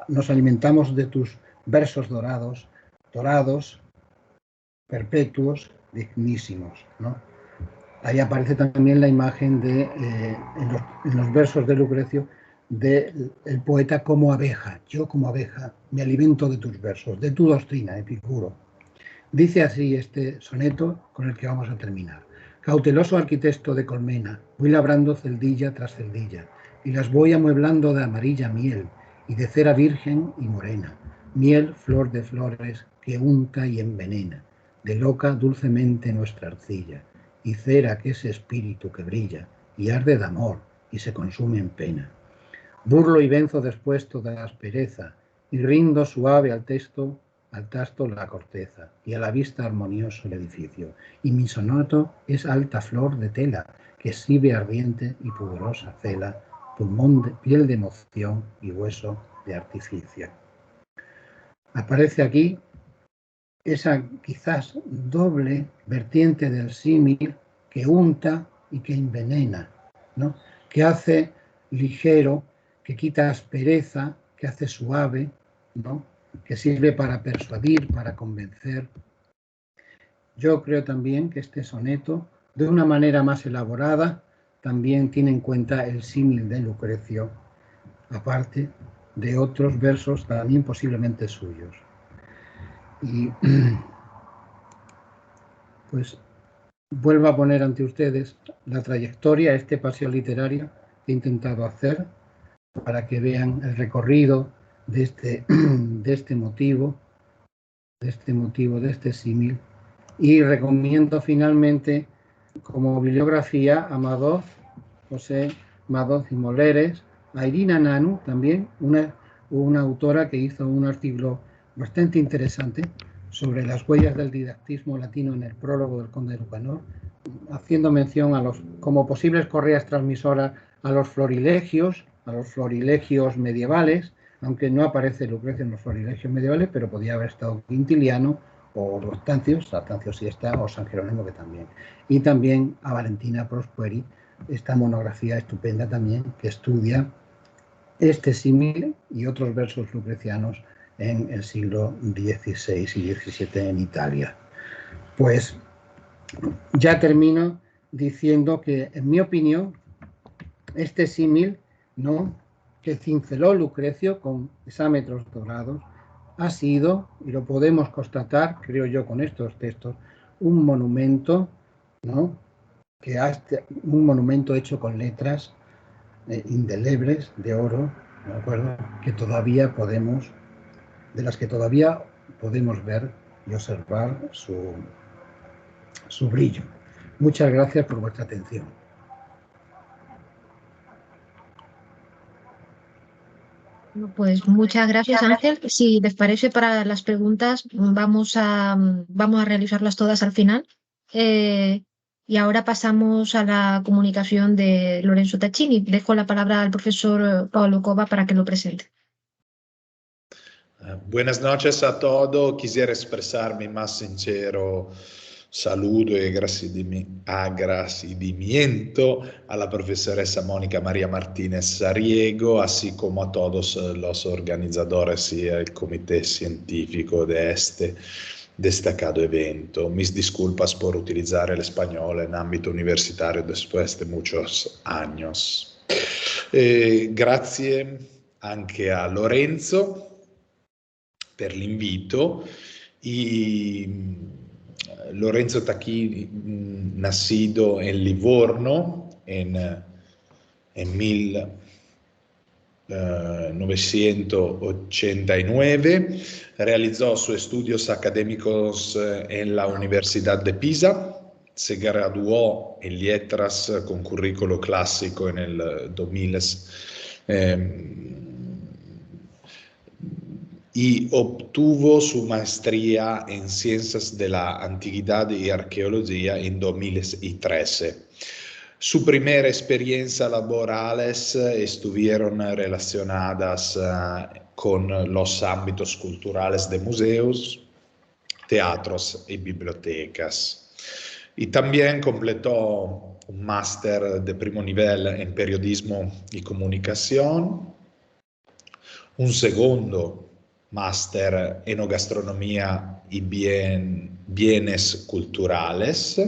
Nos alimentamos de tus versos dorados, perpetuos, dignísimos, ¿no? Ahí aparece también la imagen de, en los versos de Lucrecio, del poeta como abeja. Yo como abeja me alimento de tus versos, de tu doctrina, Epicuro. Dice así este soneto con el que vamos a terminar. Cauteloso arquitecto de colmena, voy labrando celdilla tras celdilla, y las voy amueblando de amarilla miel, y de cera virgen y morena, miel, flor de flores, que unta y envenena, de loca dulcemente nuestra arcilla, y cera que es espíritu que brilla, y arde de amor, y se consume en pena. Burlo y venzo después toda la aspereza, y rindo suave al tasto la corteza, y a la vista armonioso el edificio. Y mi soneto es alta flor de tela, que exhibe ardiente y pudorosa cela, pulmón de piel de emoción y hueso de artificio. Aparece aquí esa quizás doble vertiente del símil que unta y que envenena, ¿no? Que hace ligero, que quita aspereza, que hace suave, ¿no? Que sirve para persuadir, para convencer. Yo creo también que este soneto, de una manera más elaborada, también tiene en cuenta el símil de Lucrecio, aparte de otros versos también posiblemente suyos. Y pues vuelvo a poner ante ustedes la trayectoria, este paseo literario que he intentado hacer para que vean el recorrido de este motivo, de este símil. Y recomiendo finalmente como bibliografía a Madoz, José Madoz y Moleres, a Irina Nanu también, una autora que hizo un artículo bastante interesante sobre las huellas del didactismo latino en el prólogo del Conde de Lucanor, haciendo mención a como posibles correas transmisoras a los florilegios medievales, aunque no aparece Lucrecio en los florilegios medievales, pero podía haber estado Quintiliano o Lactancio sí está, o San Jerónimo, que también. Y también a Valentina Prosperi, esta monografía estupenda también, que estudia este símil y otros versos lucrecianos en el siglo XVI y XVII en Italia. Pues ya termino diciendo que, en mi opinión, este símil, ¿no?, que cinceló Lucrecio con hexámetros dorados, ha sido, y lo podemos constatar, creo yo, con estos textos, un monumento, ¿no?, un monumento hecho con letras indelebles de oro, ¿de acuerdo?, de las que todavía podemos ver y observar su brillo. Muchas gracias por vuestra atención. Pues muchas gracias, Ángel. Si les parece, para las preguntas vamos a realizarlas todas al final. Y ahora pasamos a la comunicación de Lorenzo Taccini. Dejo la palabra al profesor Paolo Cova para que lo presente. Buenas noches a todos. Quisiera expresar mi más sincero saludo y agradecimiento a la profesoresa Mónica María Martínez Sariego, así como a todos los organizadores y el comité científico de este destacado evento. Mis disculpas por utilizar el español en ámbito universitario después de muchos años. Grazie anche a Lorenzo per l'invito. Lorenzo Taccini, nacido en Livorno en 1989, realizó sus estudios académicos en la Universidad de Pisa, se graduó en letras con currículo clásico en el 2000 y obtuvo su maestría en Ciencias de la Antigüedad y Arqueología en 2013. Su primera experiencia laborales estuvieron relacionadas con los ámbitos culturales de museos, teatros y bibliotecas. Y también completó un máster de primer nivel en periodismo y comunicación, un segundo máster en gastronomía y bienes culturales.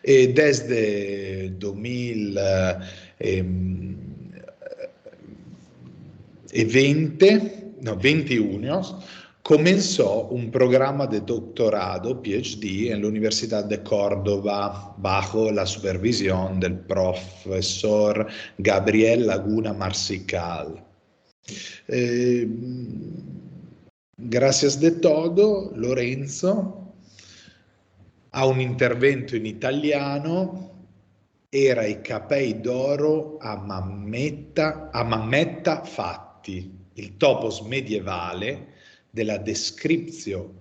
Desde 2021 comenzó un programa de doctorado, PhD, en la Universidad de Córdoba, bajo la supervisión del profesor Gabriel Laguna Marsical. Gracias de todo, Lorenzo, a un intervento in italiano, era i capei d'oro a Mammetta fatti, il topos medievale della descriptio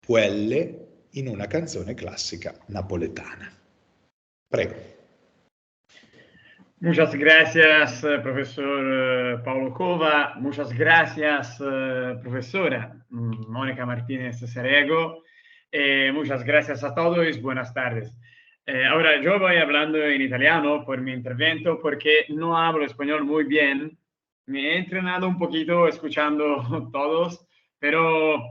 puelle in una canzone classica napoletana. Prego. Muchas gracias, profesor Paolo Cova. Muchas gracias, profesora Mónica Martínez Sariego. Muchas gracias a todos y buenas tardes. Ahora, yo voy hablando en italiano por mi intervento porque no hablo español muy bien. Me he entrenado un poquito escuchando todos, pero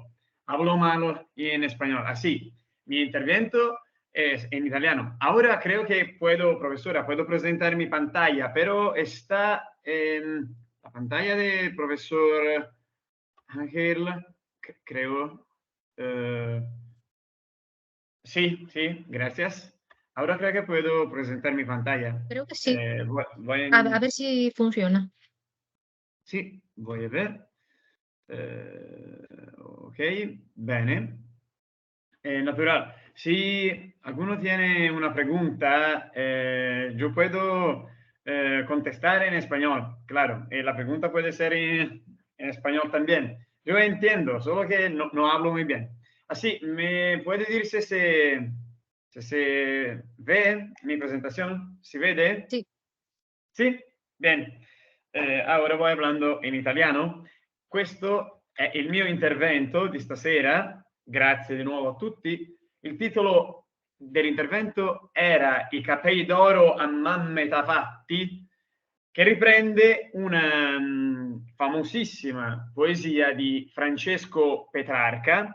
hablo malo y en español. Así, mi intervento en italiano. Ahora creo que puedo, profesora, puedo presentar mi pantalla, pero está en la pantalla del profesor Ángel, creo. Sí, sí, gracias. Ahora creo que puedo presentar mi pantalla. Creo que sí. Voy A ver si funciona. Sí, voy a ver. Ok, bene. Natural. Si alguno tiene una pregunta, yo puedo contestar en español, claro. La pregunta puede ser en español también. Yo entiendo, solo que no hablo muy bien. Así, ¿me puede decir si se ve mi presentación? ¿Si vede? Sí. Sì? Bene. Ora voy hablando in italiano. Questo è il mio intervento di stasera. Grazie di nuovo a tutti. Il titolo dell'intervento era I capelli d'oro a Mammeta Fatti, che riprende una famosissima poesia di Francesco Petrarca,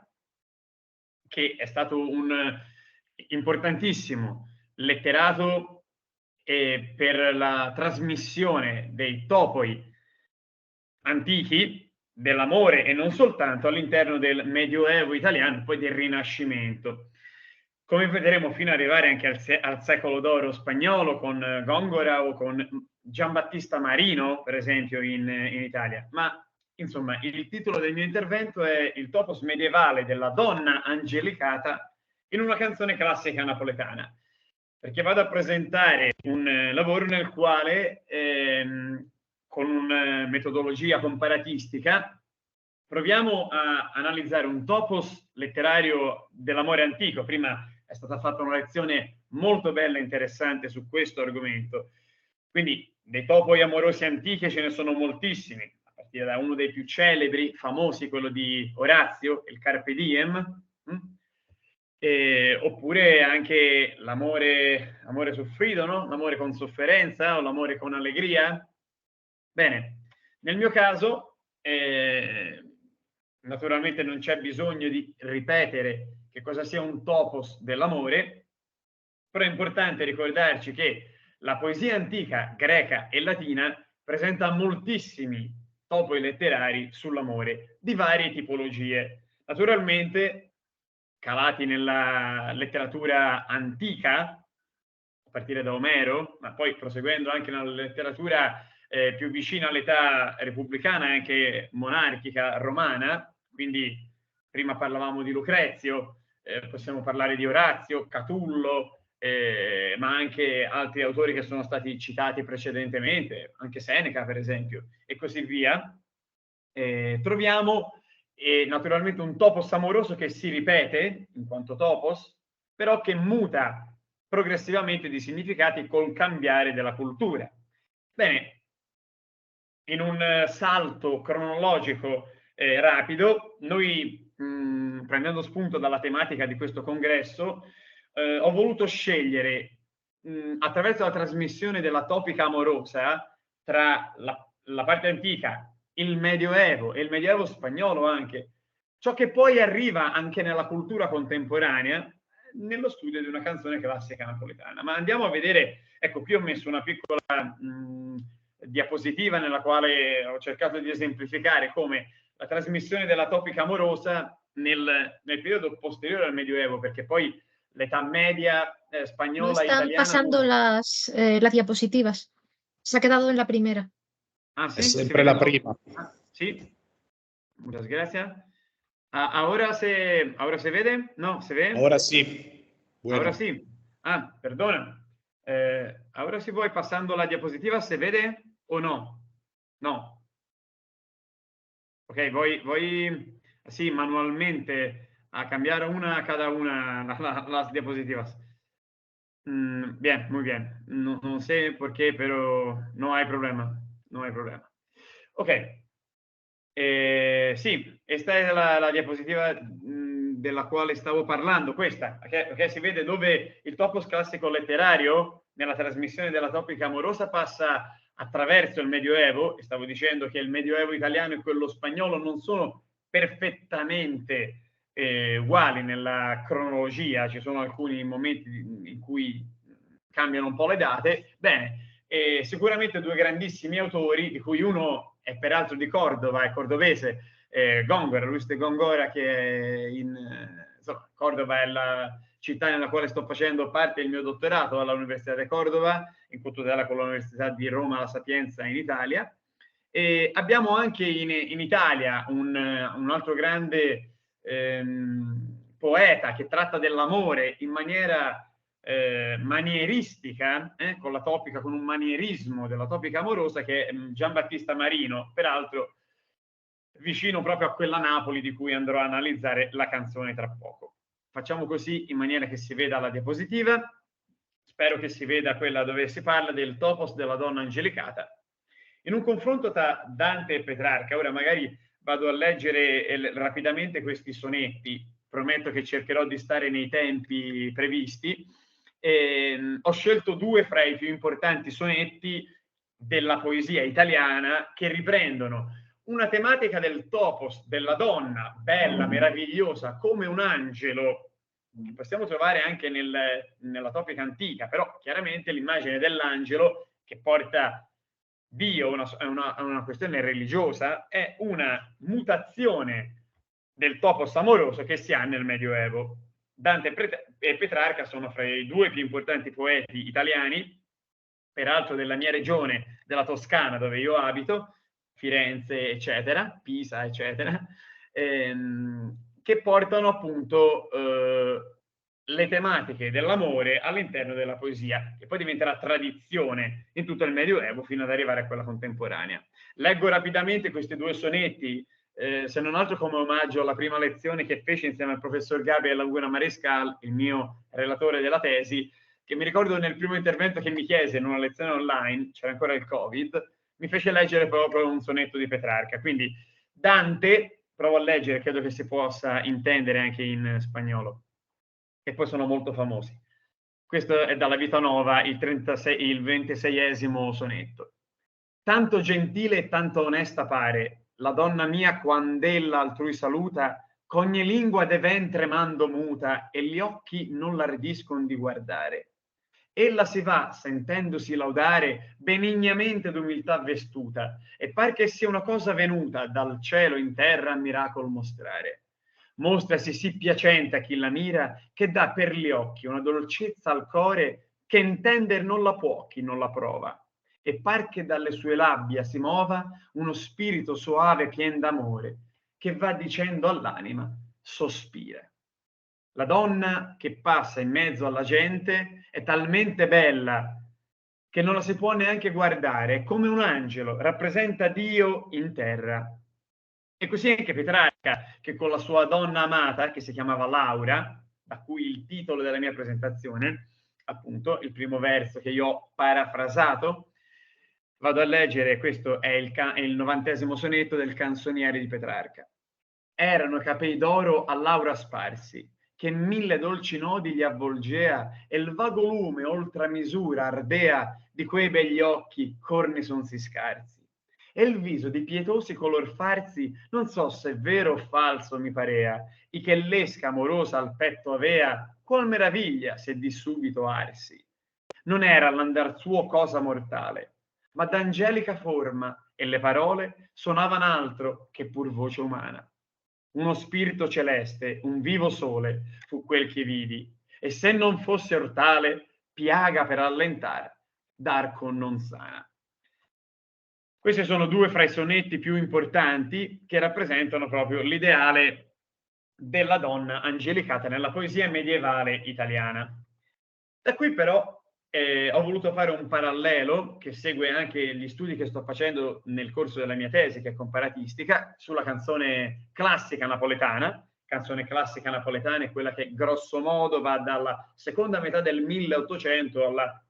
che è stato un importantissimo letterato per la trasmissione dei topoi antichi, dell'amore e non soltanto, all'interno del Medioevo italiano, poi del Rinascimento. Come vedremo fino ad arrivare anche al secolo d'oro spagnolo con Góngora o con Giambattista Marino, per esempio, in Italia. Ma insomma, il titolo del mio intervento è Il topos medievale della donna angelicata in una canzone classica napoletana, perché vado a presentare un lavoro nel quale con una metodologia comparatistica proviamo a analizzare un topos letterario dell'amore antico. Prima è stata fatta una lezione molto bella e interessante su questo argomento. Quindi dei topoi amorosi antichi ce ne sono moltissimi, a partire da uno dei più celebri, famosi, quello di Orazio, il Carpe Diem, oppure anche l'amore soffrito, no? L'amore con sofferenza o l'amore con allegria. Bene, nel mio caso naturalmente non c'è bisogno di ripetere che cosa sia un topos dell'amore, però è importante ricordarci che la poesia antica greca e latina presenta moltissimi topoi letterari sull'amore di varie tipologie. Naturalmente, calati nella letteratura antica, a partire da Omero, ma poi proseguendo anche nella letteratura più vicina all'età repubblicana e anche monarchica romana, quindi prima parlavamo di Lucrezio, possiamo parlare di Orazio, Catullo, ma anche altri autori che sono stati citati precedentemente, anche Seneca per esempio, e così via. Troviamo naturalmente un topos amoroso che si ripete in quanto topos, però che muta progressivamente di significati col cambiare della cultura. Bene, in un salto cronologico rapido, noi prendendo spunto dalla tematica di questo congresso, ho voluto scegliere attraverso la trasmissione della topica amorosa tra la parte antica, il Medioevo e il Medioevo spagnolo anche, ciò che poi arriva anche nella cultura contemporanea nello studio di una canzone classica napoletana. Ma andiamo a vedere, ecco, qui ho messo una piccola diapositiva nella quale ho cercato di esemplificare come la trasmissione della topica amorosa nel periodo posteriore al Medioevo, perché poi l'età media No spagnola e están italiana... pasando las diapositivas. Se ha quedado en la primera. Ah, sí, È sempre la prima. Ah, sí. Muchas gracias. ¿Ahora se ve? ¿No? ¿Se ve? Ora sì. Bueno. Ahora sí. Ah, perdona. Ahora sí voy pasando la diapositiva, ¿se ve o no? No. Ok, voy así manualmente a cambiar una a cada una las diapositivas. Bien, muy bien. No sé por qué, pero no hay problema. No hay problema. Ok. Sì, questa è la diapositiva della quale stavo parlando, questa, perché si vede dove il topos classico letterario nella trasmissione della topica amorosa passa attraverso il Medioevo, e stavo dicendo che il Medioevo italiano e quello spagnolo non sono perfettamente uguali nella cronologia, ci sono alcuni momenti in cui cambiano un po' le date. Bene, sicuramente due grandissimi autori, di cui uno è peraltro di Cordova, è cordovese, Góngora, Luis de Góngora, che è insomma, Cordova è la città nella quale sto facendo parte del mio dottorato all'Università di Cordova, in contutela con l'Università di Roma La Sapienza in Italia. E abbiamo anche in Italia un altro grande poeta che tratta dell'amore in maniera manieristica, con la topica, con un manierismo della topica amorosa, che è Giambattista Marino, peraltro vicino proprio a quella Napoli di cui andrò a analizzare la canzone tra poco. Facciamo così in maniera che si veda la diapositiva. Spero che si veda quella dove si parla del topos della donna angelicata. In un confronto tra Dante e Petrarca, ora magari vado a leggere rapidamente questi sonetti, prometto che cercherò di stare nei tempi previsti. Ho scelto due fra i più importanti sonetti della poesia italiana che riprendono una tematica del topos, della donna bella, meravigliosa, come un angelo, che possiamo trovare anche nella topica antica, però chiaramente l'immagine dell'angelo che porta Dio è una questione religiosa, è una mutazione del topos amoroso che si ha nel Medioevo. Dante e Petrarca sono fra i due più importanti poeti italiani, peraltro della mia regione, della Toscana, dove io abito, Firenze, eccetera, Pisa, eccetera, che portano appunto le tematiche dell'amore all'interno della poesia, che poi diventerà tradizione in tutto il Medioevo fino ad arrivare a quella contemporanea. Leggo rapidamente questi due sonetti, se non altro come omaggio alla prima lezione che feci insieme al professor Gabriel Laguna Marescal, il mio relatore della tesi, che mi ricordo nel primo intervento che mi chiese in una lezione online, c'era ancora il Covid, mi fece leggere proprio un sonetto di Petrarca. Quindi Dante, provo a leggere, credo che si possa intendere anche in spagnolo, che poi sono molto famosi. Questo è dalla Vita Nova, il 26esimo sonetto. Tanto gentile e tanto onesta pare la donna mia quand'ella altrui saluta, ch'ogni lingua de ventre mando muta e gli occhi non l'ardiscon di guardare. Ella si va, sentendosi laudare, benignamente d'umiltà vestuta, e par che sia una cosa venuta dal cielo in terra a miracol mostrare. Mostrasi sì piacente a chi la mira, che dà per gli occhi una dolcezza al core, che intender non la può chi non la prova. E par che dalle sue labbia si mova uno spirito soave pien d'amore, che va dicendo all'anima, sospira. La donna che passa in mezzo alla gente è talmente bella che non la si può neanche guardare, è come un angelo, rappresenta Dio in terra. E così anche Petrarca, che con la sua donna amata, che si chiamava Laura, da cui il titolo della mia presentazione, appunto, il primo verso che io ho parafrasato, vado a leggere, questo è il 90° sonetto del Canzoniere di Petrarca. Erano capei d'oro a Laura sparsi, che 1000 dolci nodi gli avvolgea, e il vago lume oltre misura ardea di quei begli occhi corni son si scarsi. E il viso di pietosi color farsi, non so se vero o falso mi parea, i che l'esca amorosa al petto avea, qual meraviglia se di subito arsi. Non era l'andar suo cosa mortale, ma d'angelica forma, e le parole suonavan altro che pur voce umana. Uno spirito celeste, un vivo sole, fu quel che vidi, e se non fosse ortale, piaga per allentar, d'arco non sana. Questi sono due fra i sonetti più importanti che rappresentano proprio l'ideale della donna angelicata nella poesia medievale italiana. Da qui però ho voluto fare un parallelo che segue anche gli studi che sto facendo nel corso della mia tesi, che è comparatistica, sulla canzone classica napoletana. Canzone classica napoletana è quella che grosso modo va dalla seconda metà del 1800 alla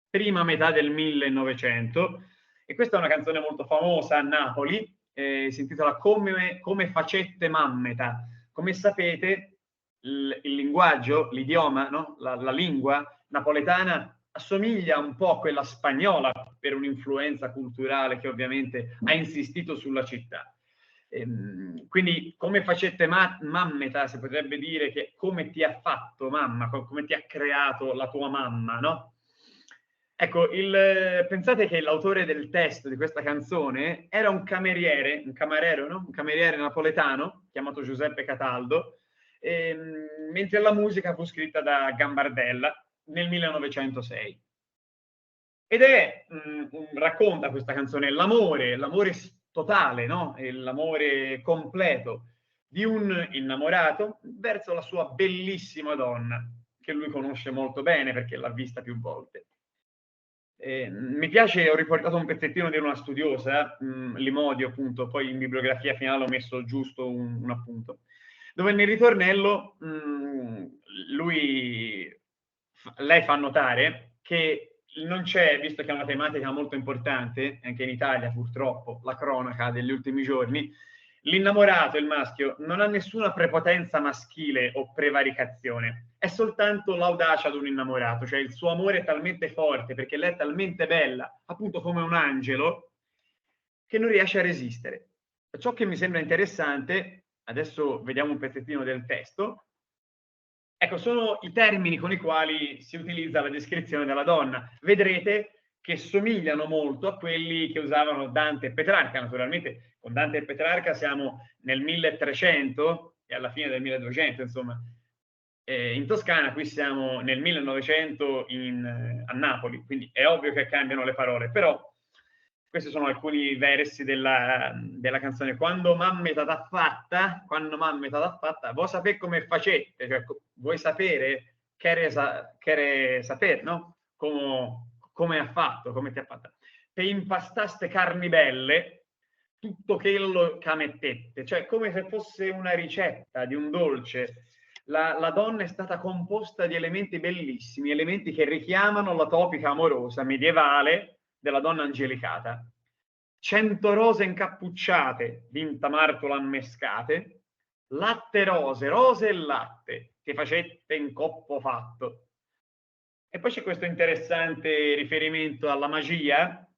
prima metà del 1900, e questa è una canzone molto famosa a Napoli, si intitola Come facette Mammeta. Come sapete, il linguaggio, l'idioma, no? la lingua napoletana assomiglia un po' a quella spagnola per un'influenza culturale che ovviamente ha insistito sulla città. Quindi come facette mammeta, si potrebbe dire che come ti ha fatto mamma, come ti ha creato la tua mamma, no? Ecco, pensate che l'autore del testo di questa canzone era un camarero, no? Un cameriere napoletano chiamato Giuseppe Cataldo, mentre la musica fu scritta da Gambardella nel 1906. Ed racconta questa canzone l'amore totale, no? L'amore completo di un innamorato verso la sua bellissima donna, che lui conosce molto bene perché l'ha vista più volte. Mi piace, ho riportato un pezzettino di una studiosa, Limodio appunto, poi in bibliografia finale ho messo giusto un appunto, dove nel ritornello lei fa notare che non c'è, visto che è una tematica molto importante, anche in Italia purtroppo, la cronaca degli ultimi giorni, l'innamorato, il maschio, non ha nessuna prepotenza maschile o prevaricazione, è soltanto l'audacia ad un innamorato, cioè il suo amore è talmente forte perché lei è talmente bella, appunto come un angelo, che non riesce a resistere. Ciò che mi sembra interessante, adesso vediamo un pezzettino del testo, ecco, sono i termini con i quali si utilizza la descrizione della donna. Vedrete che somigliano molto a quelli che usavano Dante e Petrarca. Naturalmente con Dante e Petrarca siamo nel 1300 e alla fine del 1200, insomma. In Toscana, qui siamo nel 1900 a Napoli, quindi è ovvio che cambiano le parole, però questi sono alcuni versi della canzone. Quando mamme t'ha fatta, vuoi sapere come facette, cioè, vuoi sapere, che sapere, no? Come ha fatto, come ti ha fatta. Per impastaste carni belle, tutto quello che mettette, cioè come se fosse una ricetta di un dolce. La donna è stata composta di elementi bellissimi, elementi che richiamano la topica amorosa medievale della donna angelicata. 100 rose incappucciate, vinta martola ammescate, latte rose e latte, che facette in coppo fatto. E poi c'è questo interessante riferimento alla magia,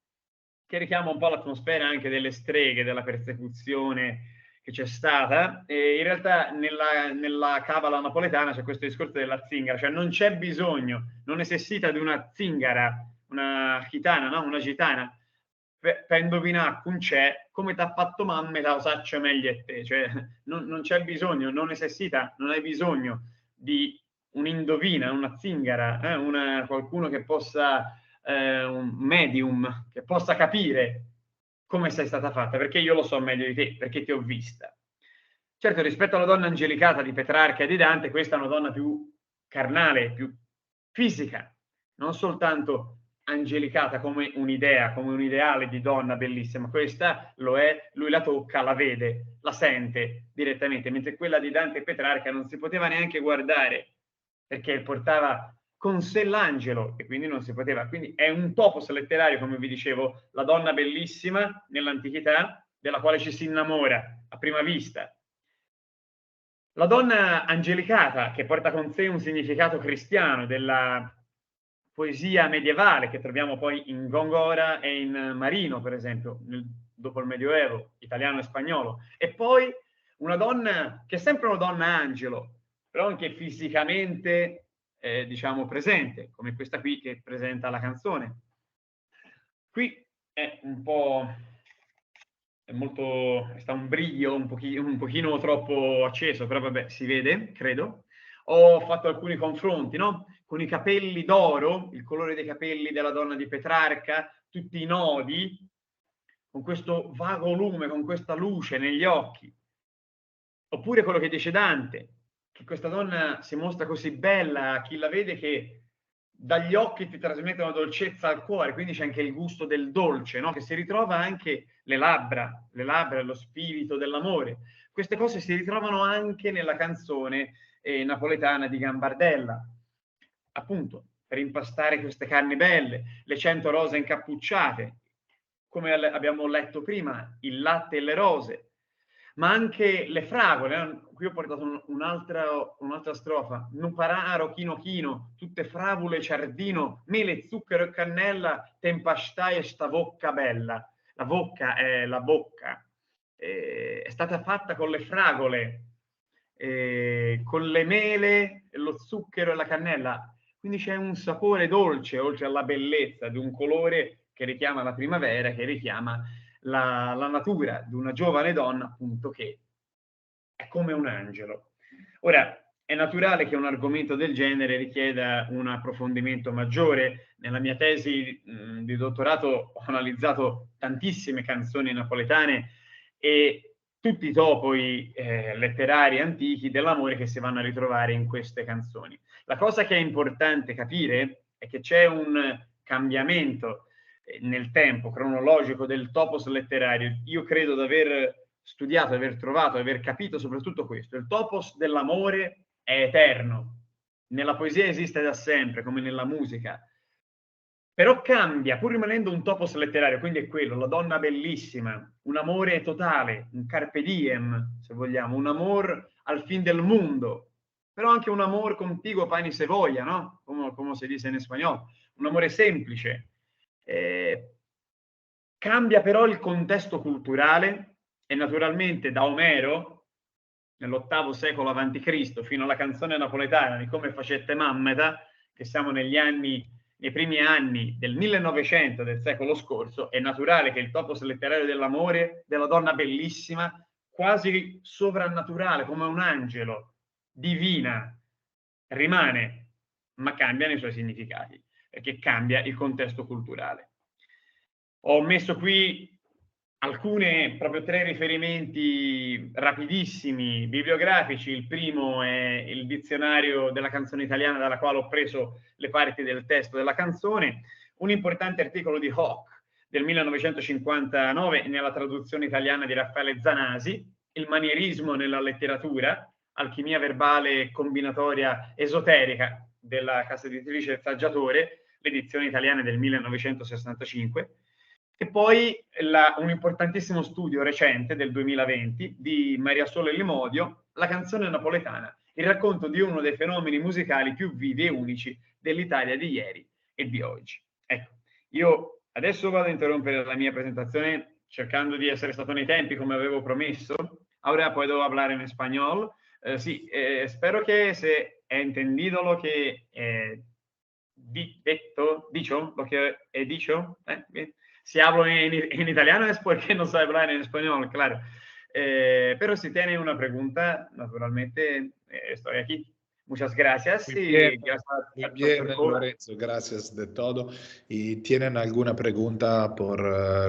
che richiama un po' l'atmosfera anche delle streghe, della persecuzione che c'è stata. E in realtà nella cabala napoletana c'è questo discorso della zingara, cioè non c'è bisogno, non necessita di una zingara, una gitana, no? Una gitana, per indovinare con c'è come t'ha fatto mamma e la usaccio meglio a te, cioè non c'è bisogno, non necessita, non hai bisogno di un'indovina, una zingara, qualcuno che possa, un medium, che possa capire come sei stata fatta, perché io lo so meglio di te, perché ti ho vista. Certo, rispetto alla donna angelicata di Petrarca e di Dante, questa è una donna più carnale, più fisica, non soltanto angelicata come un'idea, come un ideale di donna bellissima. Questa lo è, lui la tocca, la vede, la sente direttamente, mentre quella di Dante e Petrarca non si poteva neanche guardare, perché portava con sé l'angelo e quindi non si poteva. Quindi è un topos letterario, come vi dicevo, la donna bellissima nell'antichità, della quale ci si innamora a prima vista. La donna angelicata, che porta con sé un significato cristiano della poesia medievale che troviamo poi in Gongora e in Marino, per esempio, dopo il Medioevo, italiano e spagnolo. E poi una donna che è sempre una donna angelo, però anche fisicamente, diciamo, presente, come questa qui che presenta la canzone. Qui è un po'... sta un brio un pochino troppo acceso, però vabbè, si vede, credo. Ho fatto alcuni confronti, no? Con i capelli d'oro, il colore dei capelli della donna di Petrarca, tutti i nodi, con questo vago lume, con questa luce negli occhi. Oppure quello che dice Dante, che questa donna si mostra così bella a chi la vede che dagli occhi ti trasmette una dolcezza al cuore, quindi c'è anche il gusto del dolce, no? Che si ritrova anche le labbra, lo spirito dell'amore. Queste cose si ritrovano anche nella canzone napoletana di Gambardella, appunto, per impastare queste carni belle, le 100 rose incappucciate, come abbiamo letto prima, il latte e le rose, ma anche le fragole. Qui ho portato un'altra strofa. Nupararo, chino chino, tutte fravole, ciardino, mele, zucchero e cannella, tempastai e sta bocca bella. La bocca è la bocca. è stata fatta con le fragole, con le mele, lo zucchero e la cannella, quindi c'è un sapore dolce, oltre alla bellezza di un colore che richiama la primavera, che richiama la natura di una giovane donna, appunto, che è come un angelo. Ora, è naturale che un argomento del genere richieda un approfondimento maggiore. Nella mia tesi di dottorato ho analizzato tantissime canzoni napoletane e tutti i topoi letterari antichi dell'amore che si vanno a ritrovare in queste canzoni. La cosa che è importante capire è che c'è un cambiamento nel tempo cronologico del topos letterario. Io credo di aver studiato, aver trovato, aver capito soprattutto questo. Il topos dell'amore è eterno. Nella poesia esiste da sempre, come nella musica. Però cambia, pur rimanendo un topos letterario, quindi è quello, la donna bellissima, un amore totale, un carpe diem, se vogliamo, un amor al fin del mondo, però anche un amor contigo pani se voglia, no? Come si dice in spagnolo, un amore semplice. Cambia però il contesto culturale e naturalmente da Omero, nell'VIII secolo a.C., fino alla canzone napoletana di Come facette Mammeta, che siamo nei primi anni del 1900 del secolo scorso, è naturale che il topos letterario dell'amore, della donna bellissima, quasi sovrannaturale, come un angelo, divina, rimane, ma cambia nei suoi significati, perché cambia il contesto culturale. Ho messo qui proprio tre riferimenti rapidissimi, bibliografici. Il primo è il dizionario della canzone italiana, dalla quale ho preso le parti del testo della canzone, un importante articolo di Hock del 1959 nella traduzione italiana di Raffaele Zanasi, il manierismo nella letteratura, alchimia verbale combinatoria esoterica della casa editrice Saggiatore, l'edizione italiana del 1965, e poi un importantissimo studio recente del 2020 di Maria Sole Limodio, La canzone napoletana, il racconto di uno dei fenomeni musicali più vivi e unici dell'Italia di ieri e di oggi. Ecco, io adesso vado a interrompere la mia presentazione cercando di essere stato nei tempi come avevo promesso. Ahora puedo hablar en español. Sí, espero que se he entendido lo que he dicho, lo que he dicho. Bien. Si hablo en italiano es porque no sé hablar en español, claro. Pero si tienen una pregunta, naturalmente estoy aquí. Muchas gracias. Muy bien, Lorenzo, gracias de todo. ¿Y tienen alguna pregunta por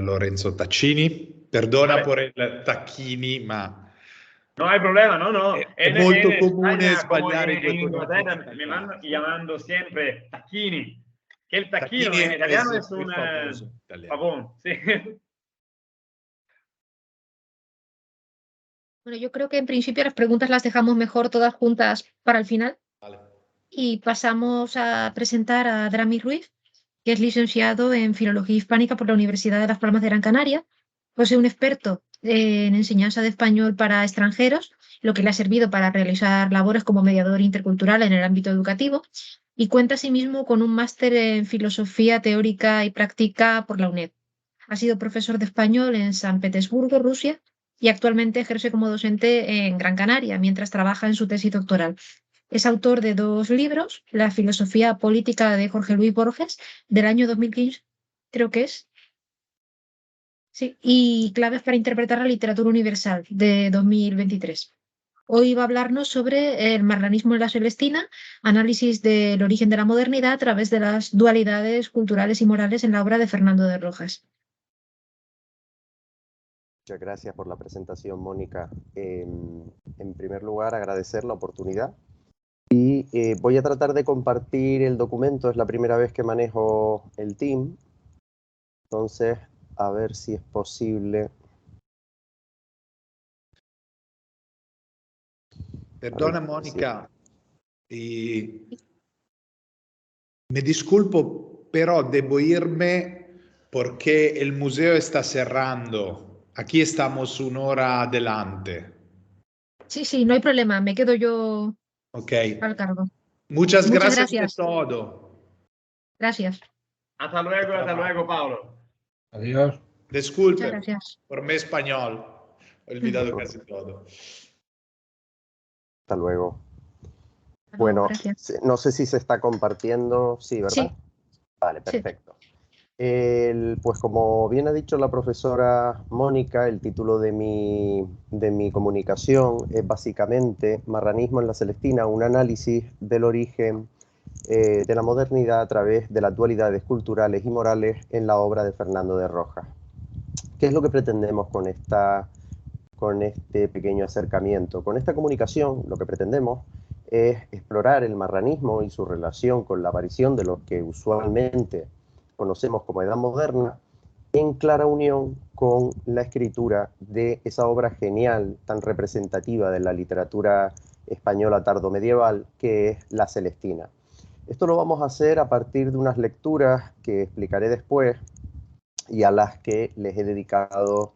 Lorenzo Taccini? Perdona por el Tacchini, ma... No hay problema, no. È molto comune sbagliare in Inghilterra mi vanno chiamando sempre Tacchini. Que el tacchino Tacchini en italiano es muy un famoso italiano. pavón, sí. Bueno, yo creo que en principio las preguntas las dejamos mejor todas juntas para el final. Vale. Y pasamos a presentar a Drami Ruiz, que es licenciado en Filología Hispánica por la Universidad de Las Palmas de Gran Canaria. Posee un experto en enseñanza de español para extranjeros, lo que le ha servido para realizar labores como mediador intercultural en el ámbito educativo, y cuenta asimismo con un máster en Filosofía Teórica y Práctica por la UNED. Ha sido profesor de español en San Petersburgo, Rusia, y actualmente ejerce como docente en Gran Canaria, mientras trabaja en su tesis doctoral. Es autor de 2 libros, La filosofía política de Jorge Luis Borges, del año 2015, creo que es. Sí, y Claves para interpretar la literatura universal, de 2023. Hoy va a hablarnos sobre el marlanismo en la Celestina, análisis del origen de la modernidad a través de las dualidades culturales y morales en la obra de Fernando de Rojas. Muchas gracias por la presentación, Mónica. En primer lugar, agradecer la oportunidad. Y voy a tratar de compartir el documento, es la primera vez que manejo el Team. Entonces, a ver si es posible. Perdona, Mónica, me disculpo, pero debo irme porque el museo está cerrando. Aquí estamos 1 hora adelante. Sí, no hay problema, me quedo yo al cargo. Muchas gracias de todo. Gracias. Hasta luego, Pablo. Adiós. Disculpe Muchas gracias. por mi español. olvidado casi todo. Hasta luego. Bueno, Bueno, gracias. no sé si se está compartiendo. Sí, ¿verdad? Sí, Vale, sí. perfecto. Pues como bien ha dicho la profesora Mónica, el título de mi comunicación es básicamente Marranismo en la Celestina, un análisis del origen de la modernidad a través de las dualidades culturales y morales en la obra de Fernando de Rojas. ¿Qué es lo que pretendemos con este pequeño acercamiento? Con esta comunicación lo que pretendemos es explorar el marranismo y su relación con la aparición de lo que usualmente conocemos como Edad Moderna, en clara unión con la escritura de esa obra genial, tan representativa de la literatura española tardomedieval, que es La Celestina. Esto lo vamos a hacer a partir de unas lecturas que explicaré después y a las que les he dedicado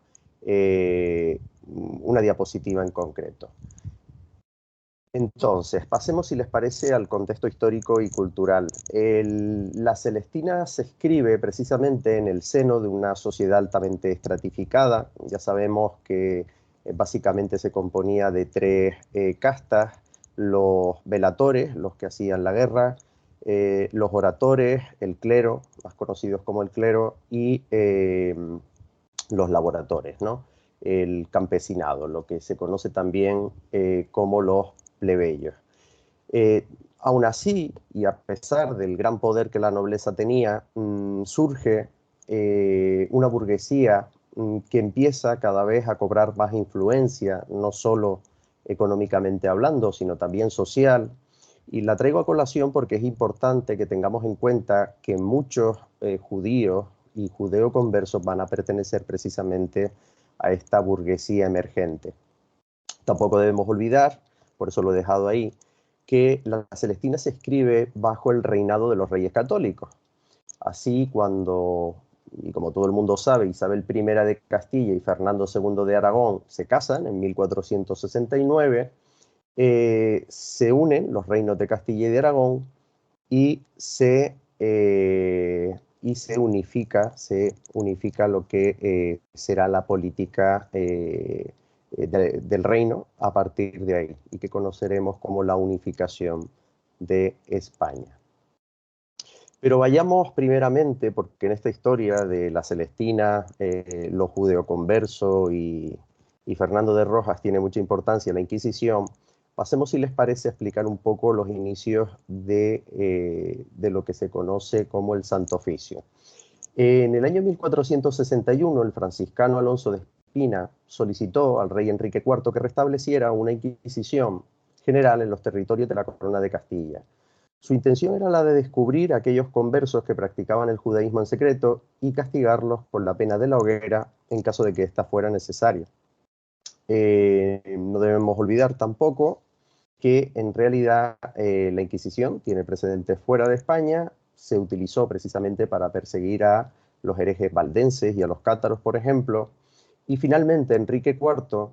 una diapositiva en concreto. Entonces, pasemos, si les parece, al contexto histórico y cultural. La Celestina se escribe precisamente en el seno de una sociedad altamente estratificada. Ya sabemos que básicamente se componía de tres castas: los velatores, los que hacían la guerra, los oradores, el clero, más conocidos como el clero, y los laboradores, ¿no? El campesinado, lo que se conoce también como los plebeyos. Aún así, y a pesar del gran poder que la nobleza tenía, surge una burguesía que empieza cada vez a cobrar más influencia, no solo económicamente hablando, sino también social. Y la traigo a colación porque es importante que tengamos en cuenta que muchos judíos y judeoconversos van a pertenecer precisamente a esta burguesía emergente. Tampoco debemos olvidar, por eso lo he dejado ahí, que la Celestina se escribe bajo el reinado de los reyes católicos. Así, cuando, y como todo el mundo sabe, Isabel I de Castilla y Fernando II de Aragón se casan en 1469, se unen los reinos de Castilla y de Aragón y se unifica lo que será la política del reino a partir de ahí, y que conoceremos como la unificación de España. Pero vayamos primeramente, porque en esta historia de la Celestina, los judeoconversos y Fernando de Rojas tiene mucha importancia la Inquisición. Pasemos, si les parece, a explicar un poco los inicios de lo que se conoce como el Santo Oficio. En el año 1461, el franciscano Alonso de Espina solicitó al rey Enrique IV que restableciera una Inquisición general en los territorios de la Corona de Castilla. Su intención era la de descubrir a aquellos conversos que practicaban el judaísmo en secreto y castigarlos con la pena de la hoguera en caso de que ésta fuera necesaria. No debemos olvidar tampoco que en realidad la Inquisición tiene precedentes fuera de España. Se utilizó precisamente para perseguir a los herejes valdenses y a los cátaros, por ejemplo, y finalmente Enrique IV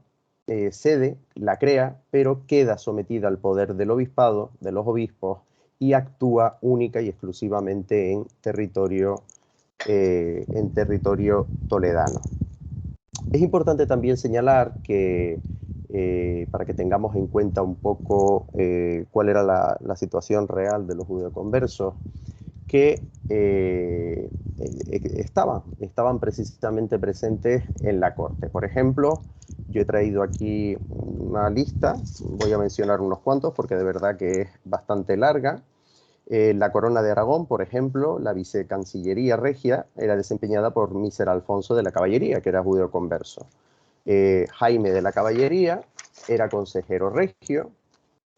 cede, la crea, pero queda sometida al poder del obispado, de los obispos, y actúa única y exclusivamente en territorio toledano. Es importante también señalar que, para que tengamos en cuenta un poco cuál era la situación real de los judeoconversos, que estaban precisamente presentes en la corte. Por ejemplo, yo he traído aquí una lista, voy a mencionar unos cuantos porque de verdad que es bastante larga. La Corona de Aragón, por ejemplo, la vicecancillería regia, era desempeñada por Míser Alfonso de la Caballería, que era judeoconverso. Jaime de la Caballería era consejero regio.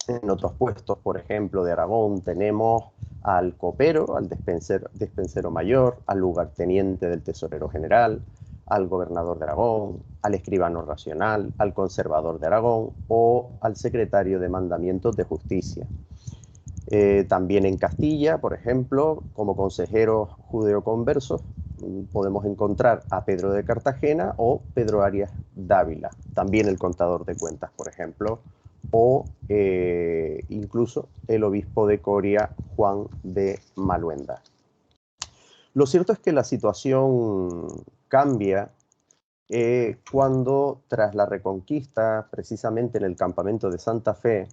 En otros puestos, por ejemplo, de Aragón, tenemos al copero, al despensero mayor, al lugarteniente del tesorero general, al gobernador de Aragón, al escribano racional, al conservador de Aragón o al secretario de mandamientos de justicia. También en Castilla, por ejemplo, como consejeros judeoconversos, podemos encontrar a Pedro de Cartagena o Pedro Arias Dávila, también el contador de cuentas, por ejemplo, o incluso el obispo de Coria, Juan de Maluenda. Lo cierto es que la situación cambia cuando tras la Reconquista, precisamente en el campamento de Santa Fe,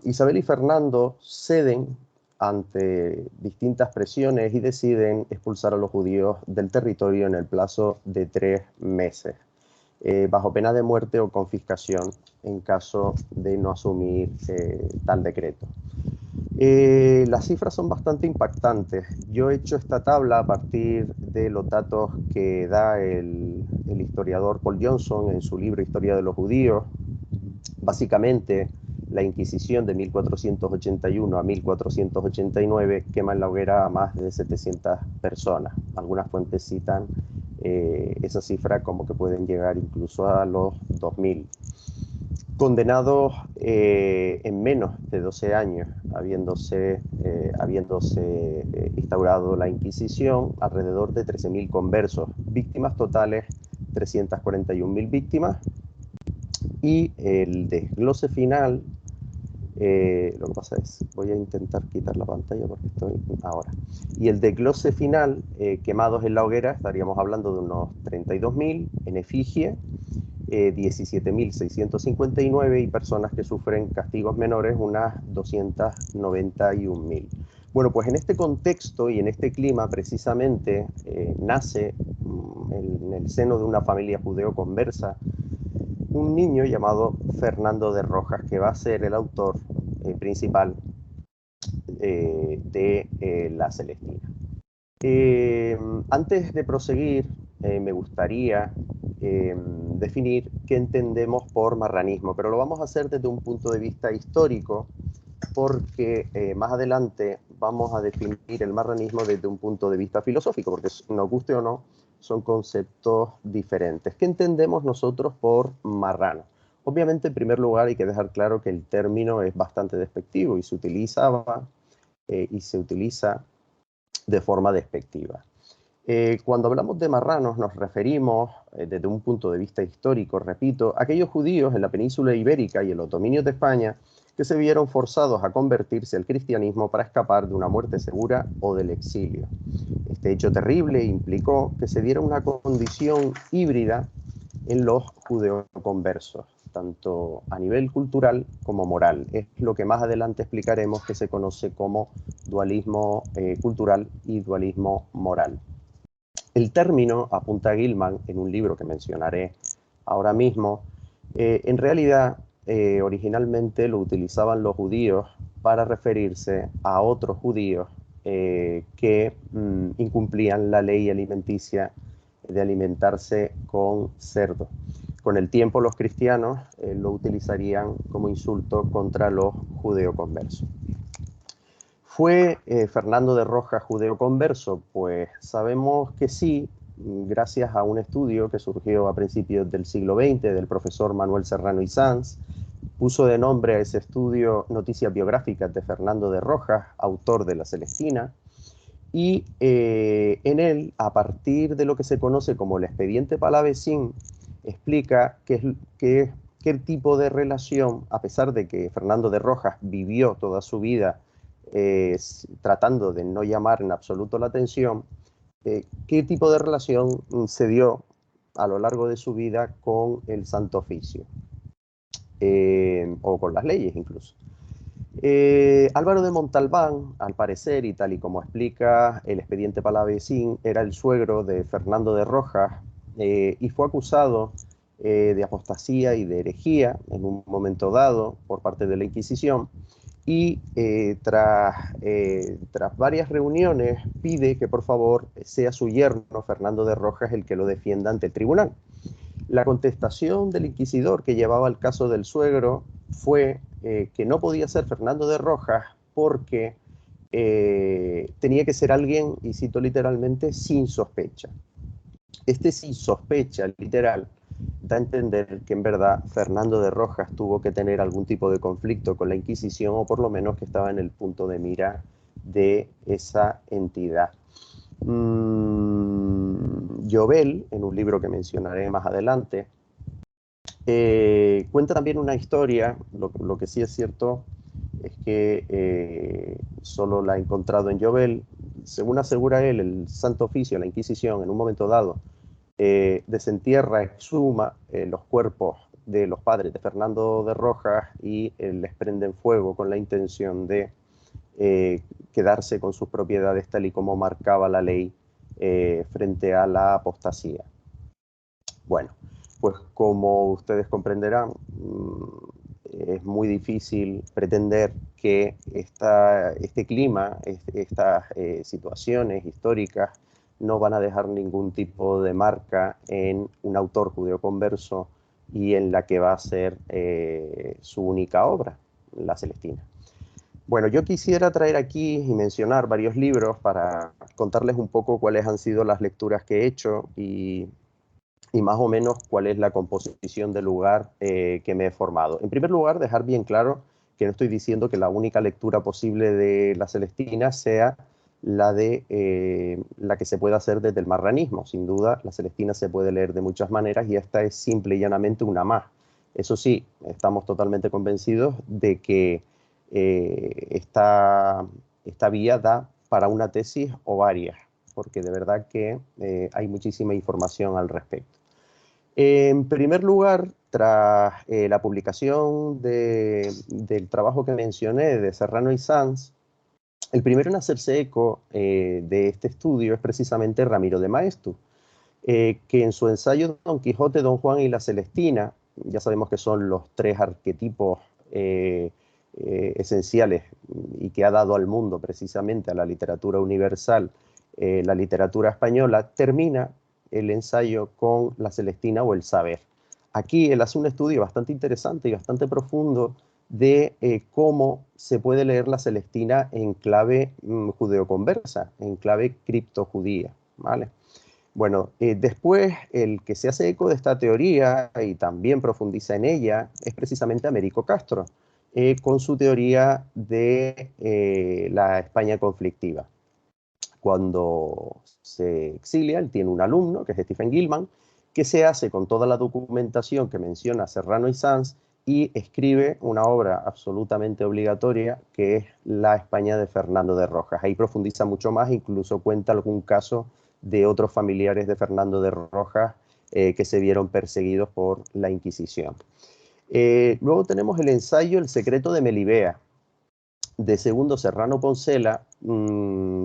Isabel y Fernando ceden ante distintas presiones y deciden expulsar a los judíos del territorio en el plazo de 3 meses, bajo pena de muerte o confiscación en caso de no asumir tal decreto. Las cifras son bastante impactantes. Yo he hecho esta tabla a partir de los datos que da el historiador Paul Johnson en su libro Historia de los Judíos. Básicamente, la Inquisición de 1481 a 1489 quema en la hoguera a más de 700 personas. Algunas fuentes citan esa cifra como que pueden llegar incluso a los 2000. Condenados en menos de 12 años, habiéndose instaurado la Inquisición, alrededor de 13.000 conversos, víctimas totales 341.000 víctimas, y el desglose final, lo que pasa es, voy a intentar quitar la pantalla porque estoy ahora, y el desglose final, quemados en la hoguera, estaríamos hablando de unos 32.000 en efigie, 17.659, y personas que sufren castigos menores, unas 291.000. Bueno, pues en este contexto y en este clima precisamente nace en el seno de una familia judeo-conversa un niño llamado Fernando de Rojas, que va a ser el autor principal de La Celestina. Antes de proseguir, me gustaría definir qué entendemos por marranismo, pero lo vamos a hacer desde un punto de vista histórico, porque más adelante vamos a definir el marranismo desde un punto de vista filosófico, porque nos guste o no, son conceptos diferentes. ¿Qué entendemos nosotros por marrano? Obviamente, en primer lugar, hay que dejar claro que el término es bastante despectivo y se utilizaba y se utiliza de forma despectiva. Cuando hablamos de marranos nos referimos, desde un punto de vista histórico, repito, a aquellos judíos en la península ibérica y en los dominios de España que se vieron forzados a convertirse al cristianismo para escapar de una muerte segura o del exilio. Este hecho terrible implicó que se diera una condición híbrida en los judeoconversos, tanto a nivel cultural como moral. Es lo que más adelante explicaremos, que se conoce como dualismo cultural y dualismo moral. El término, apunta Gilman en un libro que mencionaré ahora mismo, en realidad originalmente lo utilizaban los judíos para referirse a otros judíos que incumplían la ley alimenticia de alimentarse con cerdo. Con el tiempo los cristianos lo utilizarían como insulto contra los judeoconversos. ¿Fue Fernando de Rojas judeo converso? Pues sabemos que sí, gracias a un estudio que surgió a principios del siglo XX del profesor Manuel Serrano y Sanz. Puso de nombre a ese estudio Noticias biográficas de Fernando de Rojas, autor de La Celestina, y en él, a partir de lo que se conoce como el expediente Palavecín, explica qué tipo de relación, a pesar de que Fernando de Rojas vivió toda su vida tratando de no llamar en absoluto la atención, qué tipo de relación se dio a lo largo de su vida con el Santo Oficio, o con las leyes incluso. Álvaro de Montalbán, al parecer, y tal y como explica el expediente Palavecín, era el suegro de Fernando de Rojas y fue acusado de apostasía y de herejía en un momento dado por parte de la Inquisición, y tras varias reuniones pide que por favor sea su yerno Fernando de Rojas el que lo defienda ante el tribunal. La contestación del inquisidor que llevaba el caso del suegro fue que no podía ser Fernando de Rojas porque tenía que ser alguien, y cito literalmente, sin sospecha. Este sin sospecha, literal, da a entender que en verdad Fernando de Rojas tuvo que tener algún tipo de conflicto con la Inquisición, o por lo menos que estaba en el punto de mira de esa entidad. Jovel, en un libro que mencionaré más adelante, cuenta también una historia. Lo que sí es cierto es que solo la he encontrado en Jovel. Según asegura él, el Santo Oficio, la Inquisición, en un momento dado, desentierra, exhuma los cuerpos de los padres de Fernando de Rojas y les prenden fuego con la intención de quedarse con sus propiedades tal y como marcaba la ley frente a la apostasía. Bueno, pues como ustedes comprenderán, es muy difícil pretender que este clima, estas situaciones históricas no van a dejar ningún tipo de marca en un autor judeoconverso y en la que va a ser su única obra, La Celestina. Bueno, yo quisiera traer aquí y mencionar varios libros para contarles un poco cuáles han sido las lecturas que he hecho y más o menos cuál es la composición del lugar que me he formado. En primer lugar, dejar bien claro que no estoy diciendo que la única lectura posible de La Celestina sea la que se puede hacer desde el marranismo. Sin duda, La Celestina se puede leer de muchas maneras y esta es simple y llanamente una más. Eso sí, estamos totalmente convencidos de que esta vía da para una tesis o varias, porque de verdad que hay muchísima información al respecto. En primer lugar, tras la publicación del trabajo que mencioné de Serrano y Sanz, el primero en hacerse eco de este estudio es precisamente Ramiro de Maeztu, que en su ensayo Don Quijote, Don Juan y la Celestina, ya sabemos que son los tres arquetipos esenciales y que ha dado al mundo precisamente a la literatura universal, la literatura española, termina el ensayo con la Celestina o el saber. Aquí él hace un estudio bastante interesante y bastante profundo de cómo se puede leer la Celestina en clave judeoconversa, en clave criptojudía, ¿vale? Bueno, después el que se hace eco de esta teoría y también profundiza en ella es precisamente Américo Castro, con su teoría de la España conflictiva. Cuando se exilia, él tiene un alumno, que es Stephen Gilman, que se hace con toda la documentación que menciona Serrano y Sanz y escribe una obra absolutamente obligatoria que es La España de Fernando de Rojas. Ahí profundiza mucho más, incluso cuenta algún caso de otros familiares de Fernando de Rojas que se vieron perseguidos por la Inquisición. Luego tenemos el ensayo El secreto de Melibea, de Segundo Serrano Poncela,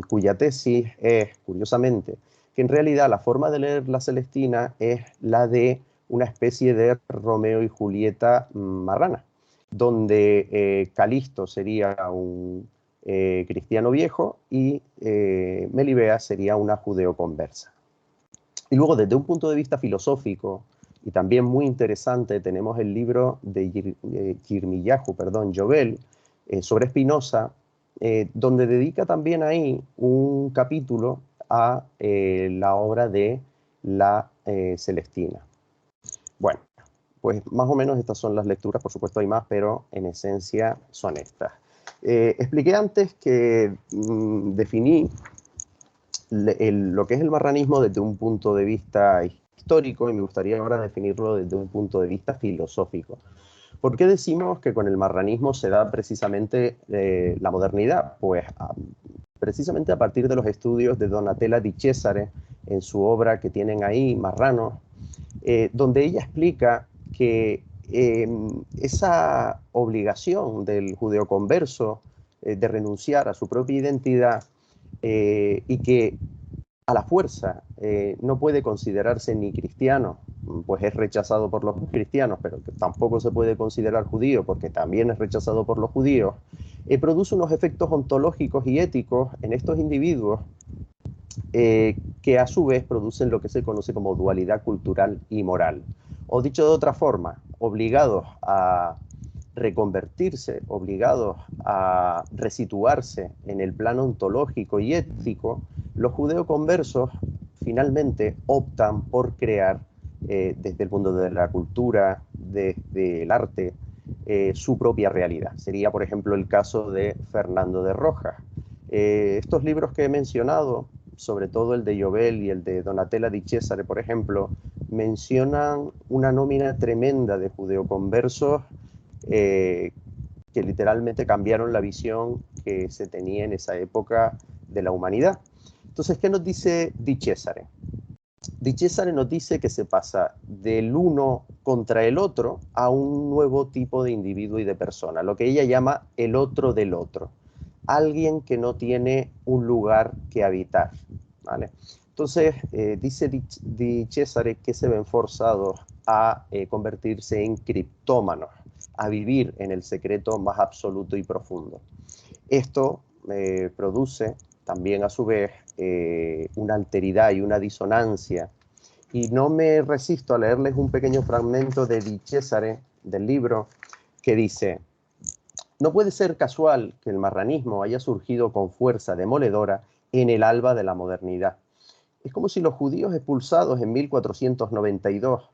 cuya tesis es, curiosamente, que en realidad la forma de leer la Celestina es la de una especie de Romeo y Julieta marrana, donde Calisto sería un cristiano viejo y Melibea sería una judeoconversa. Y luego, desde un punto de vista filosófico, y también muy interesante, tenemos el libro de Yirmiyahu, Jovel, sobre Spinoza, donde dedica también ahí un capítulo a la obra de la Celestina. Bueno, pues más o menos estas son las lecturas, por supuesto hay más, pero en esencia son estas. Expliqué antes que definí lo que es el marranismo desde un punto de vista histórico y me gustaría ahora definirlo desde un punto de vista filosófico. ¿Por qué decimos que con el marranismo se da precisamente la modernidad? Pues precisamente a partir de los estudios de Donatella Di Cesare en su obra que tienen ahí, Marranos, donde ella explica que esa obligación del judeoconverso de renunciar a su propia identidad y que a la fuerza no puede considerarse ni cristiano, pues es rechazado por los cristianos, pero que tampoco se puede considerar judío porque también es rechazado por los judíos, produce unos efectos ontológicos y éticos en estos individuos que a su vez producen lo que se conoce como dualidad cultural y moral. O dicho de otra forma, obligados a reconvertirse, obligados a resituarse en el plano ontológico y ético, los judeoconversos finalmente optan por crear desde el mundo de la cultura, desde el arte, su propia realidad. Sería, por ejemplo, el caso de Fernando de Rojas. Estos libros que he mencionado, sobre todo el de Jovel y el de Donatella Di Cesare, por ejemplo, mencionan una nómina tremenda de judeoconversos que literalmente cambiaron la visión que se tenía en esa época de la humanidad. Entonces, ¿qué nos dice Di Cesare? Di Cesare nos dice que se pasa del uno contra el otro a un nuevo tipo de individuo y de persona, lo que ella llama el otro del otro, alguien que no tiene un lugar que habitar, ¿vale? Entonces, dice Di Cesare que se ven forzados a convertirse en criptómanos, a vivir en el secreto más absoluto y profundo. Esto produce también a su vez una alteridad y una disonancia. Y no me resisto a leerles un pequeño fragmento de Di Cesare, del libro, que dice: no puede ser casual que el marranismo haya surgido con fuerza demoledora en el alba de la modernidad. Es como si los judíos expulsados en 1492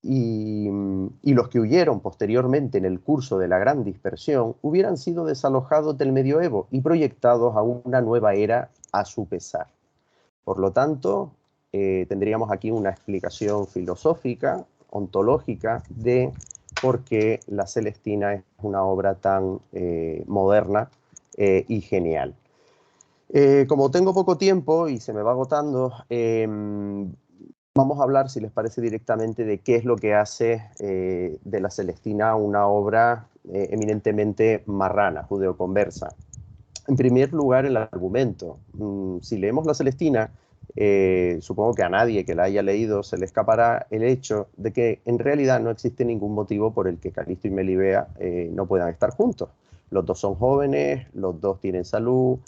y los que huyeron posteriormente en el curso de la Gran Dispersión hubieran sido desalojados del medioevo y proyectados a una nueva era a su pesar. Por lo tanto, tendríamos aquí una explicación filosófica, ontológica, de por qué La Celestina es una obra tan moderna y genial. Como tengo poco tiempo y se me va agotando, vamos a hablar, si les parece, directamente de qué es lo que hace de La Celestina una obra eminentemente marrana, judeoconversa. En primer lugar, el argumento. Si leemos La Celestina, supongo que a nadie que la haya leído se le escapará el hecho de que en realidad no existe ningún motivo por el que Calisto y Melibea no puedan estar juntos. Los dos son jóvenes, los dos tienen salud,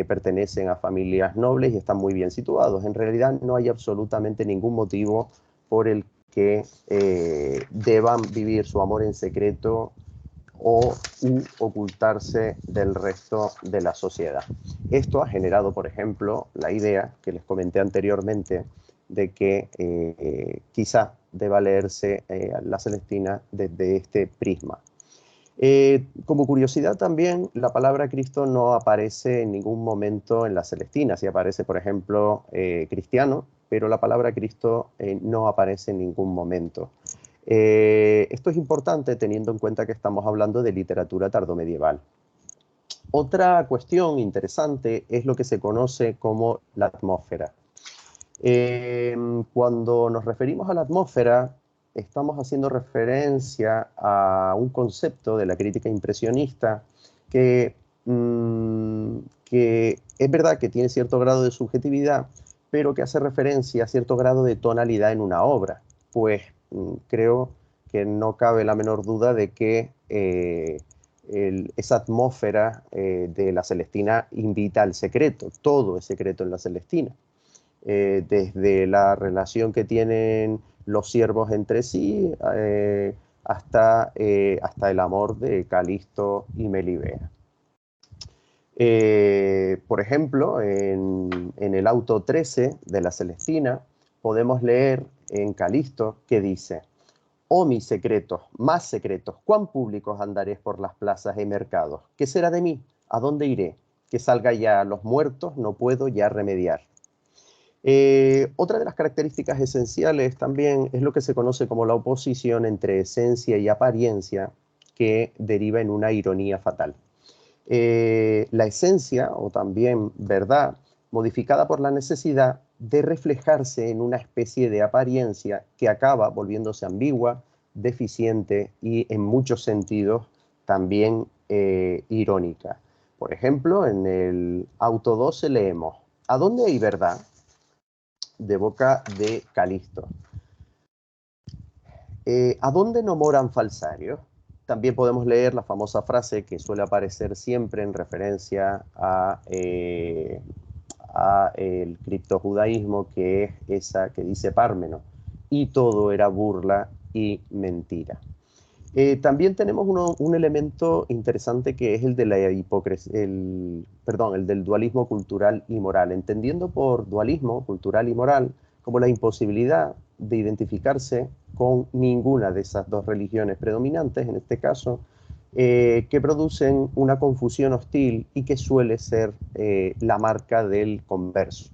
pertenecen a familias nobles y están muy bien situados. En realidad no hay absolutamente ningún motivo por el que deban vivir su amor en secreto o ocultarse del resto de la sociedad. Esto ha generado, por ejemplo, la idea que les comenté anteriormente de que quizá deba leerse La Celestina desde este prisma. Como curiosidad también, la palabra Cristo no aparece en ningún momento en La Celestina. Sí aparece, por ejemplo, cristiano, pero la palabra Cristo no aparece en ningún momento. Esto es importante teniendo en cuenta que estamos hablando de literatura tardomedieval. Otra cuestión interesante es lo que se conoce como la atmósfera. Cuando nos referimos a la atmósfera, estamos haciendo referencia a un concepto de la crítica impresionista que es verdad que tiene cierto grado de subjetividad, pero que hace referencia a cierto grado de tonalidad en una obra. Pues creo que no cabe la menor duda de que esa atmósfera de La Celestina invita al secreto. Todo es secreto en La Celestina. Desde la relación que tienen los siervos entre sí hasta el amor de Calisto y Melibea. Por ejemplo, en el auto 13 de La Celestina podemos leer en Calisto que dice: oh mis secretos, más secretos, cuán públicos andaré por las plazas y mercados. ¿Qué será de mí? ¿A dónde iré? Que salga ya los muertos, no puedo ya remediar. Otra de las características esenciales también es lo que se conoce como la oposición entre esencia y apariencia, que deriva en una ironía fatal. La esencia, o también verdad, modificada por la necesidad de reflejarse en una especie de apariencia que acaba volviéndose ambigua, deficiente y en muchos sentidos también irónica. Por ejemplo, en el auto 12 leemos: ¿a dónde hay verdad? De boca de Calisto. ¿A dónde no moran falsarios? También podemos leer la famosa frase que suele aparecer siempre en referencia a el criptojudaísmo, que es esa que dice Pármeno: y todo era burla y mentira. También tenemos un elemento interesante, que es el de la hipocresía, el del dualismo cultural y moral, entendiendo por dualismo cultural y moral como la imposibilidad de identificarse con ninguna de esas dos religiones predominantes, en este caso, que producen una confusión hostil y que suele ser la marca del converso.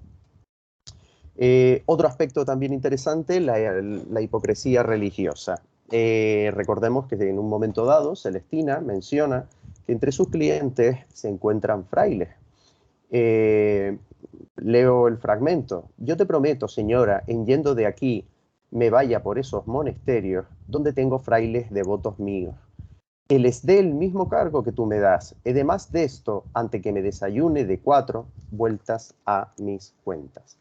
Otro aspecto también interesante, la hipocresía religiosa. Recordemos que en un momento dado Celestina menciona que entre sus clientes se encuentran frailes. leo el fragmento. Yo te prometo, señora, en yendo de aquí, me vaya por esos monasterios donde tengo frailes devotos míos, que les dé el mismo cargo que tú me das. Además de esto, ante que me desayune de 4 vueltas a mis cuentas.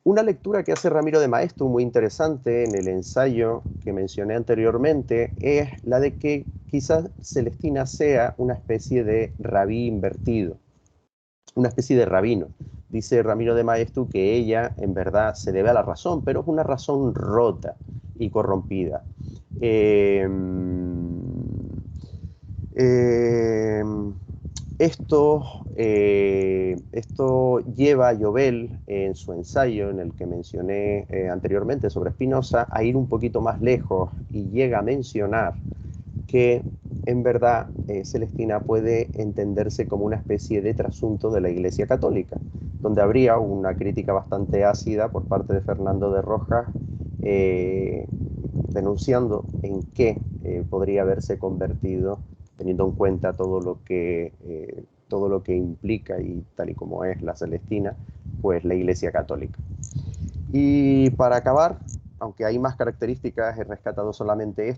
Una lectura que hace Ramiro de Maeztu muy interesante en el ensayo que mencioné anteriormente es la de que quizás Celestina sea una especie de rabí invertido, una especie de rabino. Dice Ramiro de Maeztu que ella en verdad se debe a la razón, pero es una razón rota y corrompida. Esto lleva a Llobel, en su ensayo en el que mencioné anteriormente sobre Spinoza, a ir un poquito más lejos y llega a mencionar que en verdad Celestina puede entenderse como una especie de trasunto de la Iglesia Católica, donde habría una crítica bastante ácida por parte de Fernando de Rojas, denunciando en qué podría haberse convertido, teniendo en cuenta todo lo que implica y tal y como es la Celestina, pues la Iglesia Católica. Y para acabar, aunque hay más características, he rescatado solamente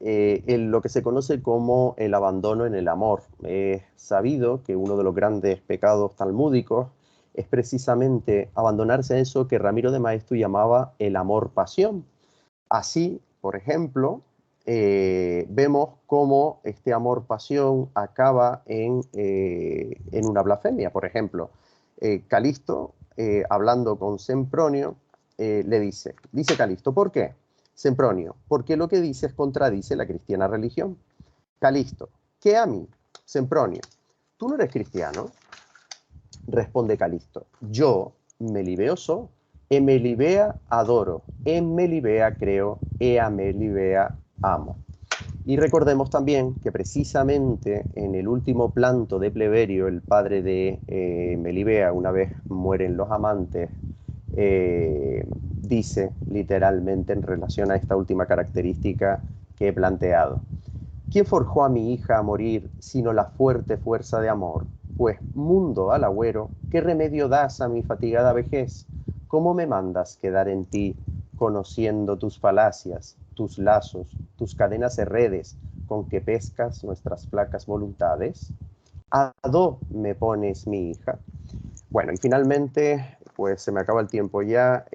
en lo que se conoce como el abandono en el amor. Es sabido que uno de los grandes pecados talmúdicos es precisamente abandonarse a eso que Ramiro de Maeztu llamaba el amor-pasión. Así, por ejemplo, vemos cómo este amor-pasión acaba en una blasfemia. Por ejemplo, Calisto, hablando con Sempronio, le dice Calisto, ¿por qué? Sempronio, porque lo que dices contradice la cristiana religión. Calisto, ¿qué a mí? Sempronio, ¿tú no eres cristiano? Responde Calisto, yo, Melibeo so, e Melibea adoro, en Melibea creo, e a Melibea amo. Y recordemos también que precisamente en el último planto de Pleberio, el padre de Melibea, una vez mueren los amantes, dice literalmente en relación a esta última característica que he planteado: ¿quién forjó a mi hija a morir sino la fuerte fuerza de amor? Pues, mundo halagüero, ¿qué remedio das a mi fatigada vejez? ¿Cómo me mandas quedar en ti, conociendo tus falacias, tus lazos, tus cadenas de redes, con que pescas nuestras flacas voluntades? ¿A dó me pones mi hija? Bueno, y finalmente, pues se me acaba el tiempo ya.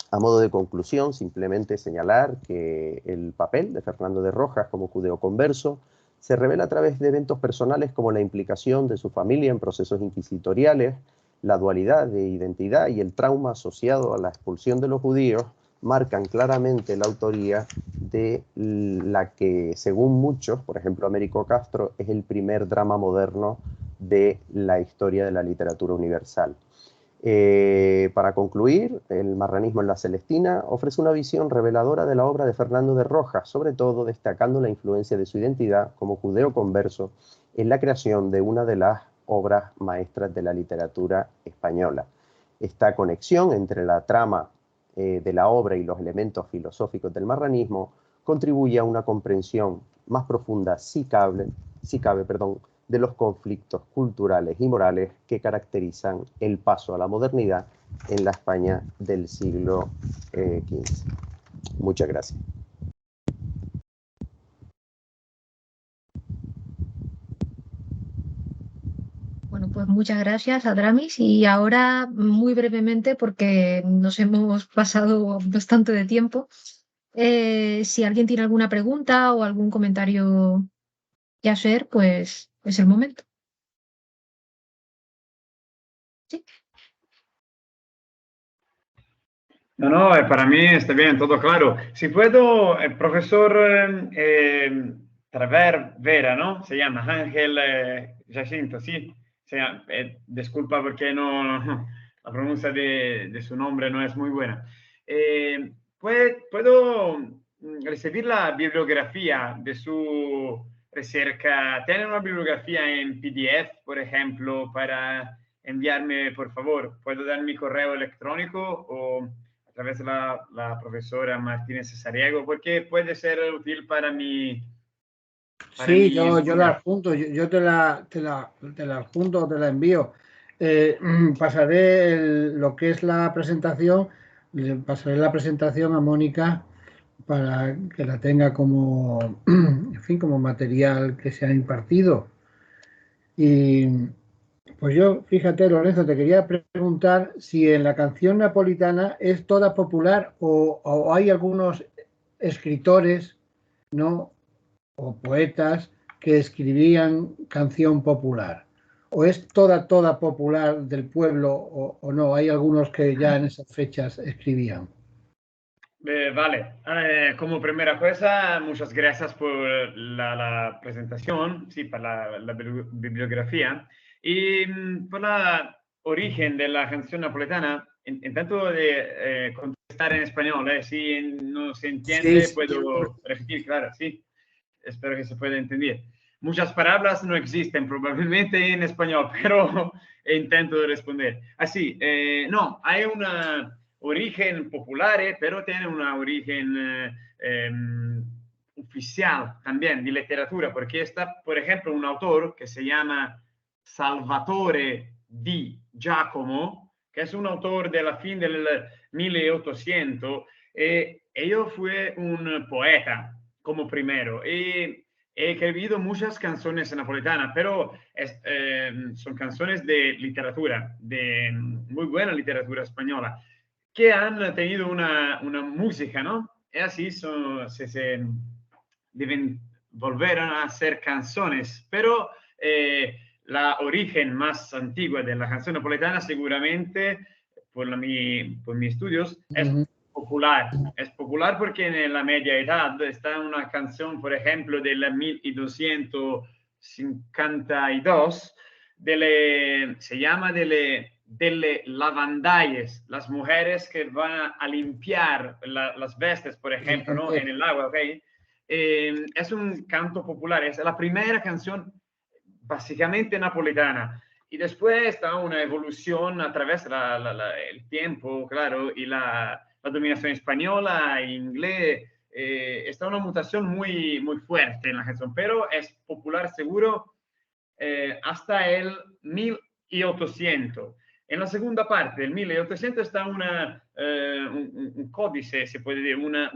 A modo de conclusión, simplemente señalar que el papel de Fernando de Rojas como judeoconverso se revela a través de eventos personales como la implicación de su familia en procesos inquisitoriales, la dualidad de identidad y el trauma asociado a la expulsión de los judíos marcan claramente la autoría de la que, según muchos, por ejemplo Américo Castro, es el primer drama moderno de la historia de la literatura universal. Para concluir, el marranismo en la Celestina ofrece una visión reveladora de la obra de Fernando de Rojas, sobre todo destacando la influencia de su identidad como judeo converso en la creación de una de las obras maestras de la literatura española. Esta conexión entre la trama de la obra y los elementos filosóficos del marranismo contribuye a una comprensión más profunda, si cabe, de los conflictos culturales y morales que caracterizan el paso a la modernidad en la España del siglo XV. Muchas gracias. Bueno, pues muchas gracias, Adramis. Y ahora, muy brevemente, porque nos hemos pasado bastante de tiempo, si alguien tiene alguna pregunta o algún comentario que hacer, pues es el momento. ¿Sí? No, para mí está bien, todo claro. Si puedo, el profesor Vera, ¿no? Se llama Ángel Jacinto, sí. Disculpa porque no, la pronuncia de su nombre no es muy buena. ¿Puedo recibir la bibliografía de su recerca? ¿Tiene una bibliografía en PDF, por ejemplo, para enviarme, por favor? ¿Puedo dar mi correo electrónico o a través de la profesora Martínez Sariego? Porque puede ser útil para mi Para Sí, mí es yo muy la adjunto, yo te la adjunto, te la envío. Pasaré lo que es la presentación, le pasaré la presentación a Mónica para que la tenga como, en fin, como material que se ha impartido. Y pues yo, fíjate, Lorenzo, te quería preguntar si en la canción napolitana es toda popular o hay algunos escritores, ¿no? O poetas que escribían canción popular. ¿O es toda popular del pueblo o no? Hay algunos que ya en esas fechas escribían. Vale, como primera cosa, muchas gracias por la presentación, sí, para la bibliografía y por la origen de la canción napoletana. Intento de contestar en español, si no se Sí, entiende sí, puedo repetir, claro, sí, espero que se pueda entender. Muchas palabras no existen probablemente en español, pero intento de responder. Así, no, hay una origen popular, pero tiene una origen oficial también de literatura, porque está, por ejemplo, un autor que se llama Salvatore di Giacomo, que es un autor de la fin del 1800, y ello fue un poeta como primero, y he escrito muchas canciones napolitanas, pero son canciones de literatura, de muy buena literatura española, que han tenido una música, ¿no? Y así se deben volver a hacer canciones, pero la origen más antigua de la canción napolitana seguramente, por mis estudios, es popular porque en la media edad está una canción, por ejemplo, del 1252, se llama delle lavandayes, las mujeres que van a limpiar las vestes, por ejemplo, ¿no? En el agua, ¿ok? Es un canto popular, es la primera canción básicamente napolitana. Y después está una evolución a través del tiempo, claro, y la dominación española, inglés. Está una mutación muy fuerte en la canción, pero es popular seguro hasta el 1800. En la segunda parte del 1800 está un códice, se puede decir, una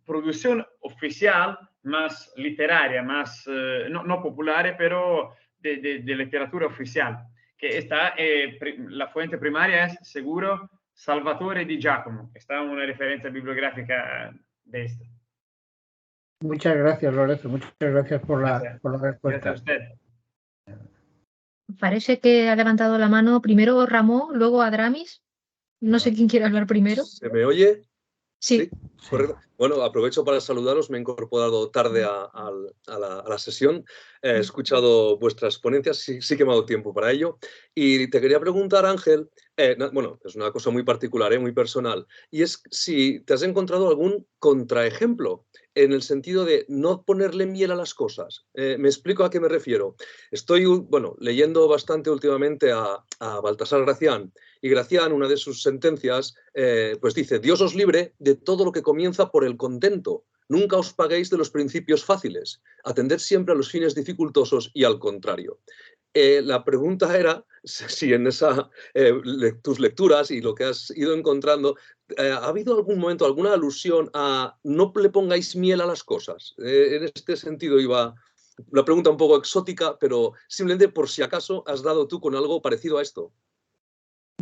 producción oficial más literaria, más no popular, pero de literatura oficial, que está, la fuente primaria es seguro Salvatore di Giacomo, que está una referencia bibliográfica de esto. Muchas gracias, Lorenzo. Muchas gracias por la respuesta. Gracias a usted. Parece que ha levantado la mano primero Ramón, luego Adramis. No sé quién quiere hablar primero. ¿Se me oye? Sí. Correcto. Bueno, aprovecho para saludaros. Me he incorporado tarde a la sesión. He escuchado vuestras ponencias, sí que me ha dado tiempo para ello. Y te quería preguntar, Ángel, bueno, es una cosa muy particular, muy personal, y es si te has encontrado algún contraejemplo en el sentido de no ponerle miel a las cosas. Me explico a qué me refiero. Estoy, bueno, leyendo bastante últimamente a Baltasar Gracián, y Gracián, una de sus sentencias, pues dice: Dios os libre de todo lo que comienza por el contento. Nunca os paguéis de los principios fáciles. Atended siempre a los fines dificultosos y al contrario. La pregunta era si en tus lecturas y lo que has ido encontrando, ¿ha habido algún momento, alguna alusión a no le pongáis miel a las cosas? En este sentido iba la pregunta un poco exótica, pero simplemente por si acaso has dado tú con algo parecido a esto.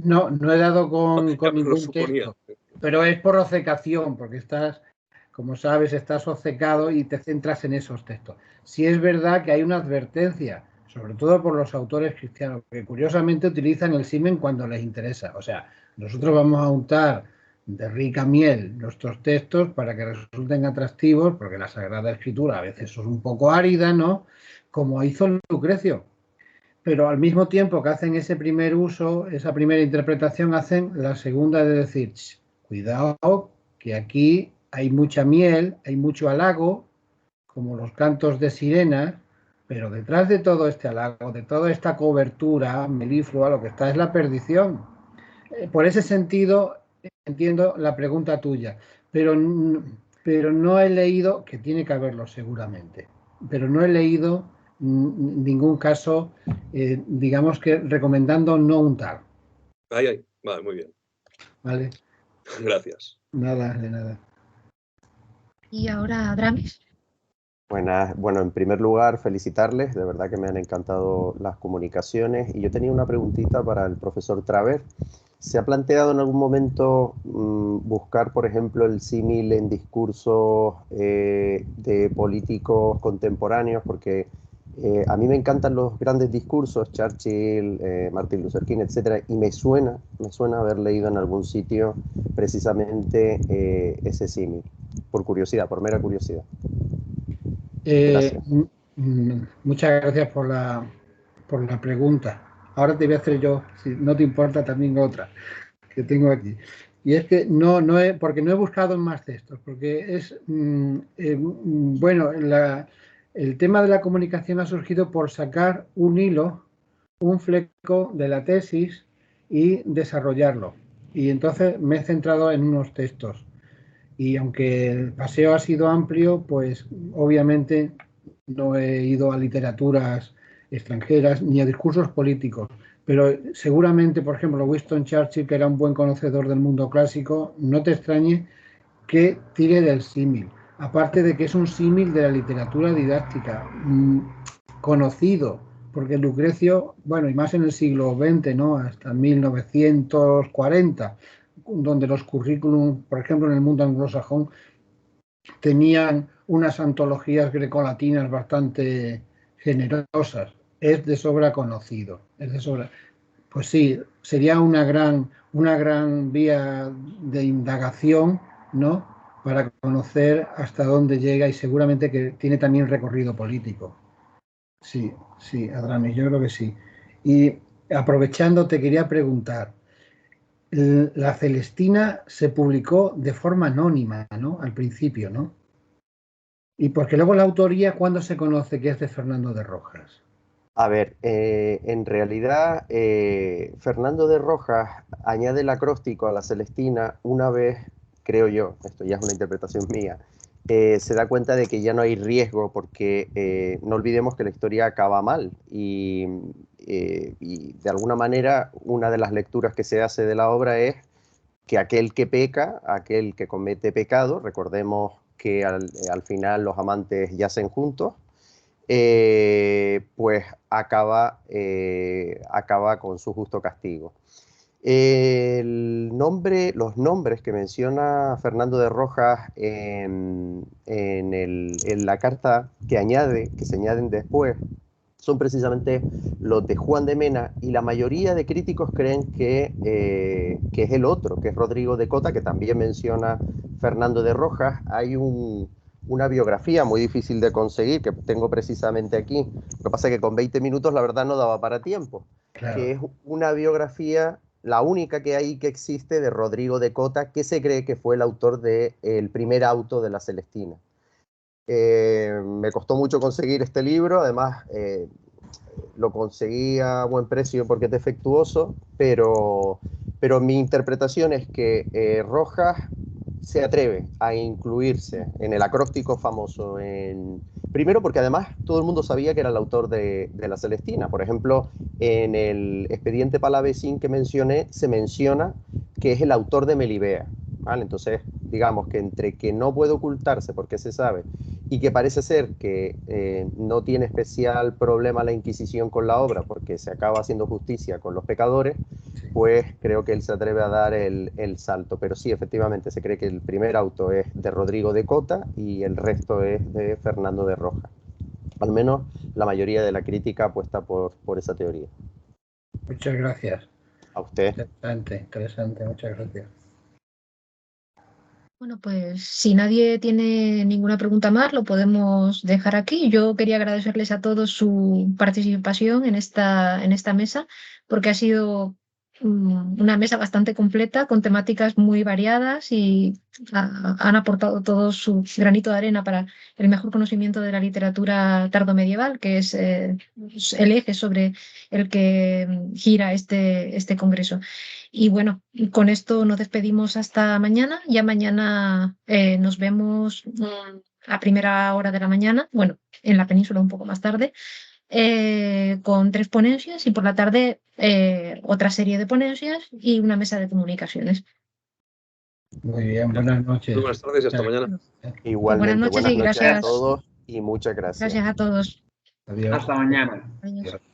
No, no he dado con Ya me lo ningún suponía. texto, pero es por obcecación, porque estás, como sabes, estás obcecado y te centras en esos textos. Sí es verdad que hay una advertencia, sobre todo por los autores cristianos, que curiosamente utilizan el simen cuando les interesa. O sea, nosotros vamos a untar de rica miel nuestros textos para que resulten atractivos, porque la Sagrada Escritura a veces es un poco árida, ¿no? Como hizo Lucrecio. Pero al mismo tiempo que hacen ese primer uso, esa primera interpretación, hacen la segunda de decir: cuidado, que aquí hay mucha miel, hay mucho halago, como los cantos de sirena, pero detrás de todo este halago, de toda esta cobertura meliflua, lo que está es la perdición. Por ese sentido, entiendo la pregunta tuya, pero no he leído, que tiene que haberlo seguramente, pero no he leído ningún caso, digamos que recomendando no untar. Vale, muy bien. ¿Vale? Gracias. Nada, de nada. Y ahora, Dramis. Bueno, en primer lugar, felicitarles, de verdad que me han encantado las comunicaciones. Y yo tenía una preguntita para el profesor Traver. ¿Se ha planteado en algún momento buscar, por ejemplo, el símil en discursos de políticos contemporáneos? Porque a mí me encantan los grandes discursos, Churchill, Martin Luther King, etcétera, y me suena haber leído en algún sitio precisamente ese símil, por curiosidad, por mera curiosidad. Gracias. Muchas gracias por la pregunta. Ahora te voy a hacer yo, si no te importa, también otra que tengo aquí. Y es que porque no he buscado en más textos, porque es, bueno, el tema de la comunicación ha surgido por sacar un hilo, un fleco de la tesis y desarrollarlo. Y entonces me he centrado en unos textos. Y aunque el paseo ha sido amplio, pues obviamente no he ido a literaturas extranjeras ni a discursos políticos, pero seguramente, por ejemplo, Winston Churchill, que era un buen conocedor del mundo clásico, no te extrañe que tire del símil, aparte de que es un símil de la literatura didáctica, conocido, porque Lucrecio, bueno, y más en el siglo XX, ¿no? Hasta 1940, donde los currículum, por ejemplo, en el mundo anglosajón, tenían unas antologías grecolatinas bastante generosas. Es de sobra conocido, es de sobra. Pues sí, sería una gran vía de indagación, ¿no? Para conocer hasta dónde llega, y seguramente que tiene también recorrido político. Sí, Adramis, yo creo que sí. Y aprovechando, te quería preguntar, la Celestina se publicó de forma anónima, ¿no? Al principio, ¿no? Y porque luego la autoría, ¿cuándo se conoce que es de Fernando de Rojas? A ver, en realidad Fernando de Rojas añade el acróstico a la Celestina una vez, creo yo, esto ya es una interpretación mía, se da cuenta de que ya no hay riesgo porque no olvidemos que la historia acaba mal y de alguna manera una de las lecturas que se hace de la obra es que aquel que peca, aquel que comete pecado, recordemos que al final los amantes yacen juntos, pues acaba con su justo castigo. Los nombres que menciona Fernando de Rojas en la carta que se añaden después, son precisamente los de Juan de Mena, y la mayoría de críticos creen que es el otro, que es Rodrigo de Cota, que también menciona Fernando de Rojas. Hay una biografía muy difícil de conseguir, que tengo precisamente aquí. Lo que pasa es que con 20 minutos la verdad no daba para tiempo. Claro. Que es una biografía, la única que hay que existe, de Rodrigo de Cota, que se cree que fue el autor del primer auto de la Celestina. Me costó mucho conseguir este libro, además lo conseguí a buen precio porque es defectuoso, pero mi interpretación es que Rojas se atreve a incluirse en el acróstico famoso, primero porque además todo el mundo sabía que era el autor de la Celestina. Por ejemplo, en el expediente Palavecín que mencioné, se menciona que es el autor de Melibea, ¿vale? Entonces, digamos que entre que no puede ocultarse porque se sabe, y que parece ser que no tiene especial problema la Inquisición con la obra porque se acaba haciendo justicia con los pecadores, pues creo que él se atreve a dar el salto. Pero sí, efectivamente, se cree que el primer auto es de Rodrigo de Cota y el resto es de Fernando de Rojas. Al menos la mayoría de la crítica apuesta por esa teoría. Muchas gracias. A usted. Interesante, muchas gracias. Bueno, pues si nadie tiene ninguna pregunta más, lo podemos dejar aquí. Yo quería agradecerles a todos su participación en esta mesa, porque ha sido una mesa bastante completa, con temáticas muy variadas, y han aportado todos su granito de arena para el mejor conocimiento de la literatura tardomedieval, que es el eje sobre el que gira este congreso. Y bueno, con esto nos despedimos hasta mañana. Ya mañana nos vemos a primera hora de la mañana, bueno, en la península un poco más tarde, con 3 ponencias y por la tarde otra serie de ponencias y una mesa de comunicaciones. Muy bien, buenas noches. Muy buenas tardes y hasta mañana. Igualmente, Buenas noches y buenas noches a gracias. todos y muchas gracias. Gracias a todos. Adiós. Hasta mañana. Adiós.